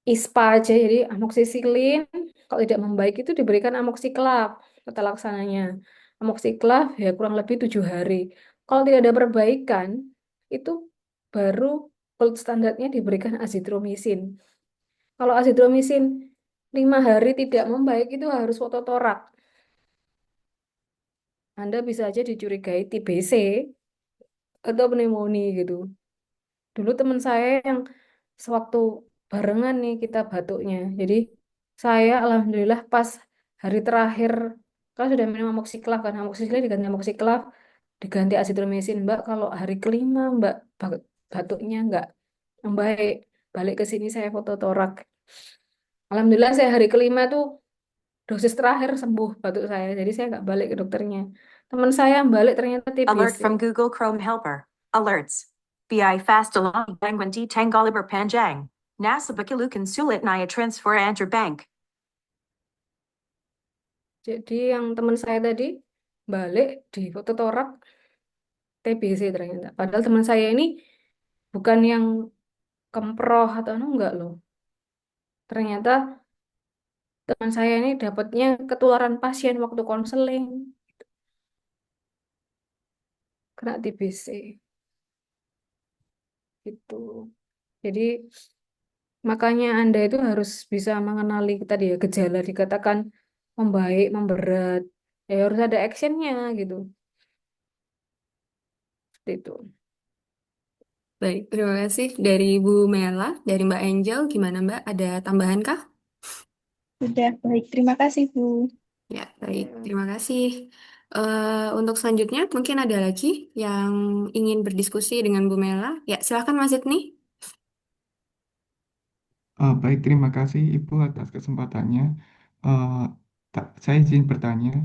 ISPA aja. Jadi amoksisilin kalau tidak membaik itu diberikan amoksiklaf tata laksananya. Amoksiklaf ya kurang lebih 7 hari. Kalau tidak ada perbaikan itu baru gold standarnya diberikan azitromisin. Kalau azitromisin 5 hari tidak membaik itu harus fototorak. Anda bisa aja dicurigai TBC atau pneumonia gitu. Dulu teman saya yang sewaktu barengan nih kita batuknya. Jadi saya alhamdulillah pas hari terakhir kan sudah minum amoksiklaf kan, amoksiklaf diganti amoksiklaf, diganti azitromisin. Mbak, kalau hari kelima Mbak batuknya nggak membaik, balik ke sini saya foto torak. Alhamdulillah saya hari kelima tuh dosis terakhir sembuh batuk saya. Jadi saya nggak balik ke dokternya. Teman saya balik ternyata Alert TBC. from Google Chrome Helper. Alerts. BI fast along Bangwan di Tangoliber Panjang. Nasa Bakilukan Sulit Naya Transfer Antar Bank. Jadi yang teman saya tadi balik di foto torak TBC ternyata. Padahal teman saya ini bukan yang kemproh atau anu enggak loh. Ternyata teman saya ini dapatnya ketularan pasien waktu konseling, kena TBC gitu. Jadi makanya Anda itu harus bisa mengenali tadi ya gejala dikatakan membaik, memberat. Ya harus ada actionnya gitu. Seperti itu. Baik, terima kasih dari Bu Mela, dari Mbak Angel. Gimana Mbak? Ada tambahan kah? Sudah baik, terima kasih Bu. Ya, baik. Terima kasih. Untuk selanjutnya, mungkin ada lagi yang ingin berdiskusi dengan Bu Mela. Ya, silakan Mas Sidney. Baik, terima kasih Ibu atas kesempatannya. Eh, saya izin bertanya,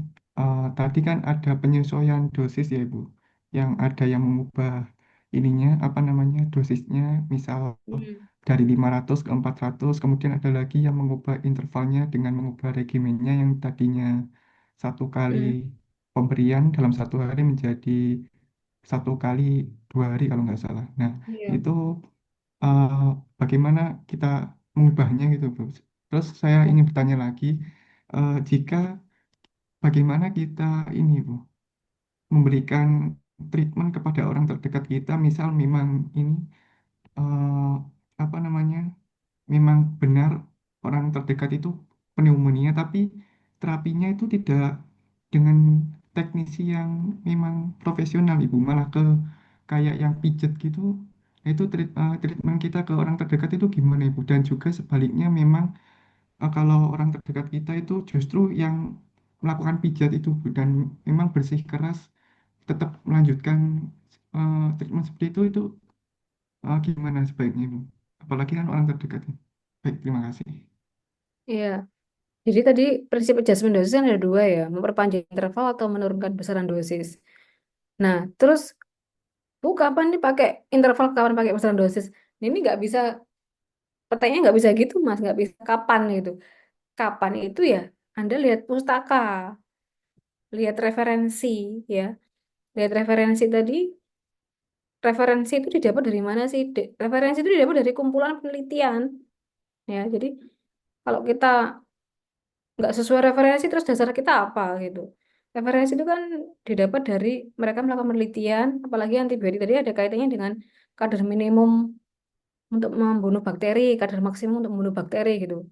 tadi kan ada penyesuaian dosis ya Ibu, yang ada yang mengubah ininya, apa namanya, dosisnya, misal Hmm. dari 500 ke 400, kemudian ada lagi yang mengubah intervalnya dengan mengubah regimennya yang tadinya 1 kali Hmm. pemberian dalam 1 hari menjadi 1 kali 2 hari kalau nggak salah. Nah, Iya. itu eh, bagaimana kita mengubahnya gitu, Bu. Terus saya ingin bertanya lagi, jika bagaimana kita ini, Bu, memberikan treatment kepada orang terdekat kita, misal memang ini eh, apa namanya, memang benar orang terdekat itu pneumonia, tapi terapinya itu tidak dengan teknisi yang memang profesional, Ibu, malah ke kayak yang pijet gitu. Nah, itu treatment kita ke orang terdekat itu gimana, Ibu? Dan juga sebaliknya memang kalau orang terdekat kita itu justru yang melakukan pijat itu, Bu, dan memang bersikeras tetap melanjutkan treatment seperti itu gimana sebaiknya, Ibu? Apalagi kan orang terdekat. Baik, terima kasih. Iya. Jadi tadi prinsip adjustment dosis kan ada dua ya, memperpanjang interval atau menurunkan besaran dosis. Nah, terus Bu kapan nih pakai interval, kapan pakai besaran dosis? Ini nggak bisa, pertanyaannya nggak bisa gitu Mas, nggak bisa kapan gitu. Kapan itu ya Anda lihat pustaka, lihat referensi ya. Lihat referensi tadi, referensi itu didapat dari mana sih? Referensi itu didapat dari kumpulan penelitian ya. Jadi kalau kita nggak sesuai referensi terus dasar kita apa gitu. Referensi itu kan didapat dari mereka melakukan penelitian, apalagi antibiotik tadi ada kaitannya dengan kadar minimum untuk membunuh bakteri, kadar maksimum untuk membunuh bakteri gitu.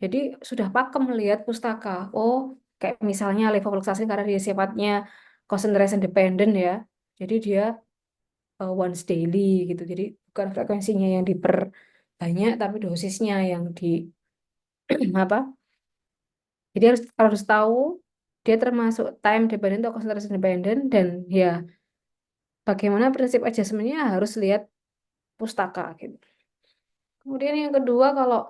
Jadi sudah pakem melihat pustaka. Oh, kayak misalnya levofloxacin karena dia sifatnya concentration dependent ya. Jadi dia once daily gitu. Jadi bukan frekuensinya yang diperbanyak tapi dosisnya yang diperbanyak apa? Jadi harus harus tahu dia termasuk time dependent atau concentration dependent, dan ya bagaimana prinsip adjustmentnya harus lihat pustaka gitu. Kemudian yang kedua, kalau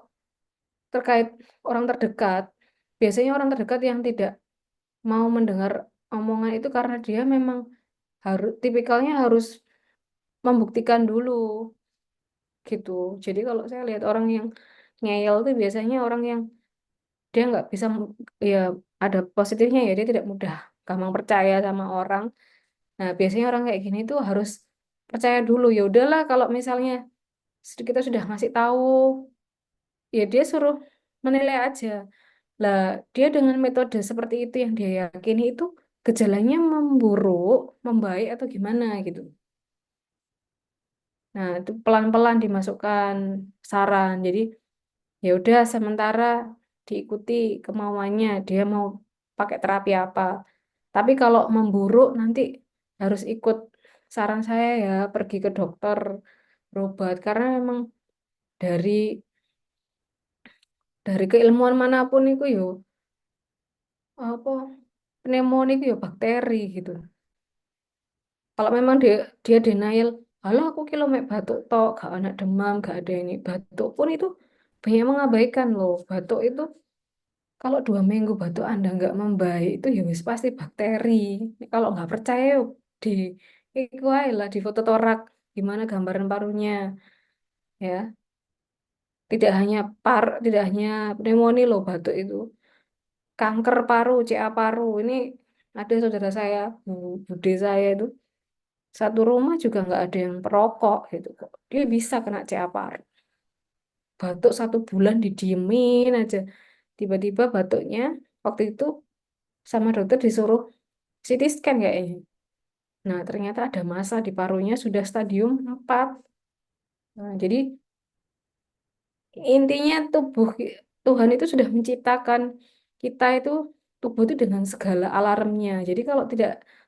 terkait orang terdekat, biasanya orang terdekat yang tidak mau mendengar omongan itu karena dia memang harus tipikalnya harus membuktikan dulu gitu. Jadi kalau saya lihat orang yang ngeyel itu biasanya orang yang dia nggak bisa ya, ada positifnya ya, dia tidak mudah gampang percaya sama orang. Nah, biasanya orang kayak gini tuh harus percaya dulu. Ya udahlah, kalau misalnya kita sudah ngasih tahu, ya dia suruh menilai aja. Lah, dia dengan metode seperti itu yang dia yakini itu gejalanya memburuk, membaik atau gimana gitu. Nah, itu pelan-pelan dimasukkan saran. Jadi, ya udah sementara diikuti kemauannya, dia mau pakai terapi apa. Tapi kalau memburuk nanti harus ikut saran saya ya, pergi ke dokter berobat, karena memang dari keilmuan manapun itu yo apa, pneumonia itu ya bakteri gitu. Kalau memang dia denial, kalau aku kilo mek batuk tok, gak ada demam, gak ada ini, batuk pun itu banyak mengabaikan loh. Batuk itu kalau 2 minggu batuk Anda nggak membaik itu ya wis pasti bakteri. Kalau nggak percaya yuk di iku ae lah, di foto torak gimana gambaran parunya ya. Tidak hanya pneumonia loh batuk itu. Kanker paru, CA paru. Ini ada saudara saya, bude saya itu satu rumah juga nggak ada yang perokok gitu kok. Dia bisa kena CA paru. Batuk 1 bulan didiemin aja. Tiba-tiba batuknya waktu itu sama dokter disuruh CT scan kayaknya. Nah, ternyata ada massa di parunya sudah stadium 4. Nah, jadi intinya Tuhan itu sudah menciptakan kita itu, tubuh itu dengan segala alarmnya. Jadi kalau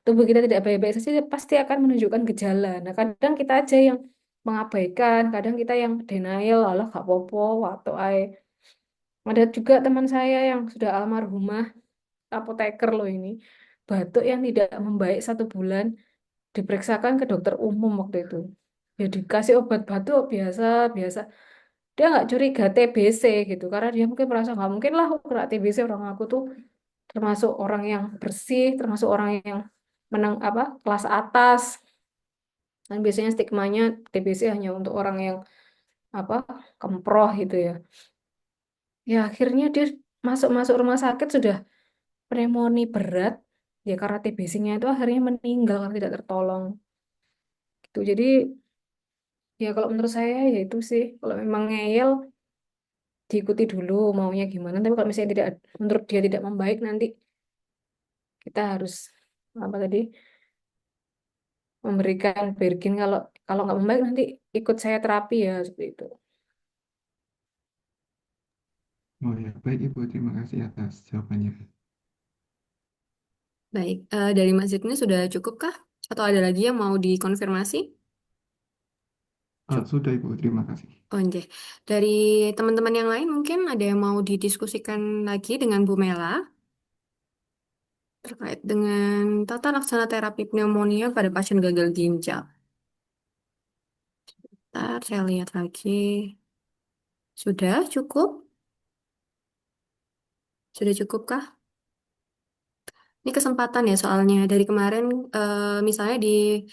tubuh kita tidak baik-baik saja pasti akan menunjukkan gejala. Nah, kadang kita aja yang mengabaikan, kadang kita yang denial, alah gak apa-apa, waktu ae. Ada juga teman saya yang sudah almarhumah, apoteker loh ini, batuk yang tidak membaik 1 bulan, diperiksakan ke dokter umum waktu itu. Ya dikasih obat batuk biasa biasa, dia nggak curiga TBC gitu, karena dia mungkin merasa nggak mungkin lah aku kena TBC, orang aku tuh termasuk orang yang bersih, termasuk orang yang menang apa kelas atas, dan biasanya stigmanya TBC hanya untuk orang yang apa kemproh gitu ya. Ya akhirnya dia masuk masuk rumah sakit sudah pneumonia berat, ya karena TBC-nya itu akhirnya meninggal karena tidak tertolong gitu. Jadi ya kalau menurut saya ya itu sih, kalau memang ngeyel diikuti dulu maunya gimana, tapi kalau misalnya tidak, menurut dia tidak membaik, nanti kita harus apa tadi, memberikan bergin. Kalau kalau nggak membaik nanti ikut saya terapi ya, seperti itu. Oh ya, baik Ibu, terima kasih atas jawabannya. Baik, dari Mas Zidni sudah cukup kah? Atau ada lagi yang mau dikonfirmasi? Cukup. Sudah Ibu, terima kasih. Oh, nggih. Dari teman-teman yang lain mungkin ada yang mau didiskusikan lagi dengan Bu Mela terkait dengan tata laksana terapi pneumonia pada pasien gagal ginjal. Ntar saya lihat lagi. Sudah cukup? Sudah cukupkah? Ini kesempatan ya soalnya dari kemarin, misalnya di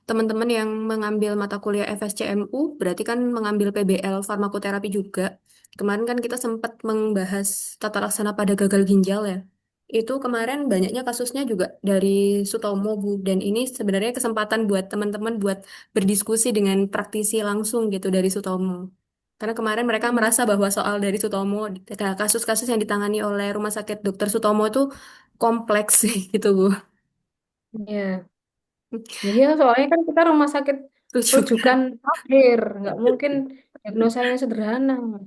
teman-teman yang mengambil mata kuliah FSCMU berarti kan mengambil PBL farmakoterapi juga. Kemarin kan kita sempat membahas tata laksana pada gagal ginjal ya. Itu kemarin banyaknya kasusnya juga dari Sutomo Bu, dan ini sebenarnya kesempatan buat teman-teman buat berdiskusi dengan praktisi langsung gitu dari Sutomo. Karena kemarin mereka merasa bahwa soal dari Sutomo, kasus-kasus yang ditangani oleh Rumah Sakit Dr. Sutomo itu kompleks sih gitu Bu. Ya, ya soalnya kan kita rumah sakit Rujukan. rujukan akhir, nggak mungkin diagnosanya sederhana.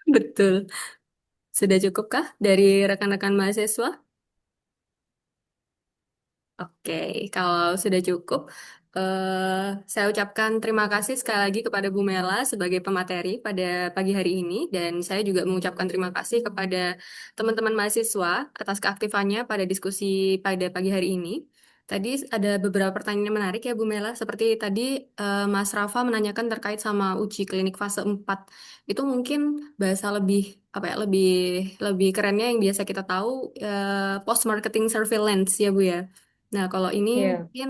Betul. Sudah cukupkah dari rekan-rekan mahasiswa? Oke, kalau sudah cukup, Saya ucapkan terima kasih sekali lagi kepada Bu Mela sebagai pemateri pada pagi hari ini, dan saya juga mengucapkan terima kasih kepada teman-teman mahasiswa atas keaktifannya pada diskusi pada pagi hari ini. Tadi ada beberapa pertanyaan yang menarik ya Bu Mela, seperti tadi Mas Rafa menanyakan terkait sama uji klinik fase 4. Itu mungkin bahasa lebih apa ya, lebih lebih kerennya yang biasa kita tahu post marketing surveillance ya Bu ya. Nah, kalau ini Iya, mungkin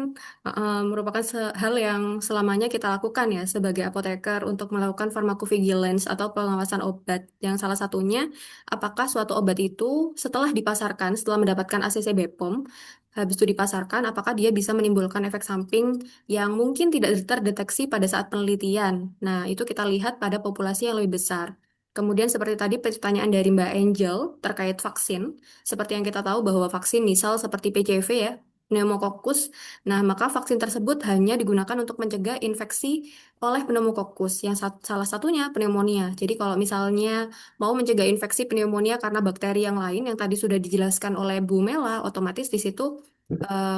merupakan hal yang selamanya kita lakukan ya sebagai apoteker untuk melakukan pharmacovigilance atau pengawasan obat. Yang salah satunya, apakah suatu obat itu setelah dipasarkan, setelah mendapatkan ACC BPOM, habis itu dipasarkan, apakah dia bisa menimbulkan efek samping yang mungkin tidak terdeteksi pada saat penelitian. Nah, itu kita lihat pada populasi yang lebih besar. Kemudian seperti tadi pertanyaan dari Mbak Angel terkait vaksin, seperti yang kita tahu bahwa vaksin misal seperti PCV ya, pneumokokus. Nah, maka vaksin tersebut hanya digunakan untuk mencegah infeksi oleh pneumokokus, yang salah satunya pneumonia. Jadi kalau misalnya mau mencegah infeksi pneumonia karena bakteri yang lain yang tadi sudah dijelaskan oleh Bu Mela, otomatis di situ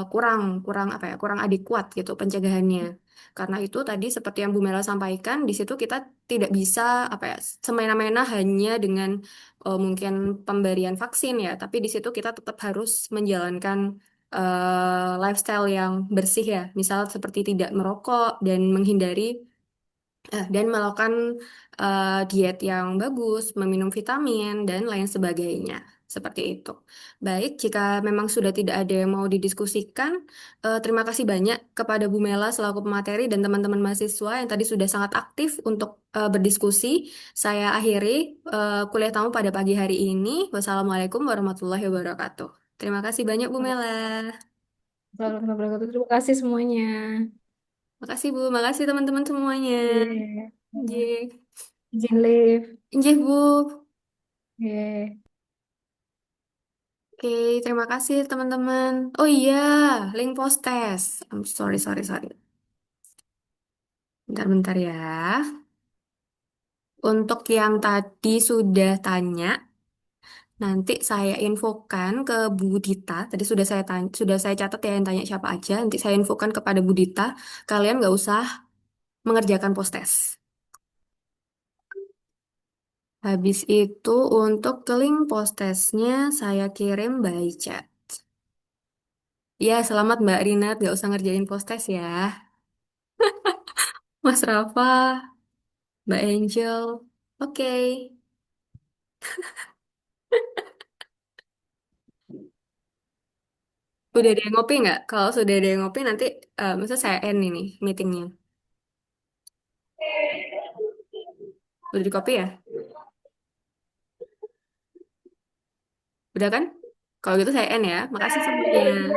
kurang kurang apa ya, kurang adekuat gitu pencegahannya. Karena itu tadi seperti yang Bu Mela sampaikan, di situ kita tidak bisa apa ya, semena-mena hanya dengan mungkin pemberian vaksin ya, tapi di situ kita tetap harus menjalankan lifestyle yang bersih ya, misal seperti tidak merokok dan menghindari dan melakukan diet yang bagus, meminum vitamin dan lain sebagainya. Seperti itu. Baik, jika memang sudah tidak ada yang mau didiskusikan, terima kasih banyak kepada Bu Mela selaku pemateri dan teman-teman mahasiswa yang tadi sudah sangat aktif untuk berdiskusi. Saya akhiri kuliah tamu pada pagi hari ini. Wassalamualaikum warahmatullahi wabarakatuh. Terima kasih banyak Bu Mela. Waalaikumsalam warahmatullahi wabarakatuh. Terima kasih semuanya. Makasih Bu, makasih teman-teman semuanya. Iya, Nggih. izin live. Nggih, Bu. Iya. Oke, terima kasih teman-teman. Oh iya, link post test. Sorry, sorry, sorry. Bentar-bentar ya. Untuk yang tadi sudah tanya, nanti saya infokan ke Bu Dita. Tadi sudah saya tanya, sudah saya catat ya yang tanya siapa aja. Nanti saya infokan kepada Bu Dita. Kalian nggak usah mengerjakan post test. Habis itu untuk link post testnya saya kirim by chat. Ya, selamat Mbak Rina, nggak usah ngerjain post test ya. Mas Rafa, Mbak Angel. Oke. Udah ada yang ngopi nggak? Kalau sudah ada yang ngopi nanti, maksudnya saya end ini meetingnya. Udah di copy ya? Udah kan? Kalau gitu saya end ya. Makasih semuanya.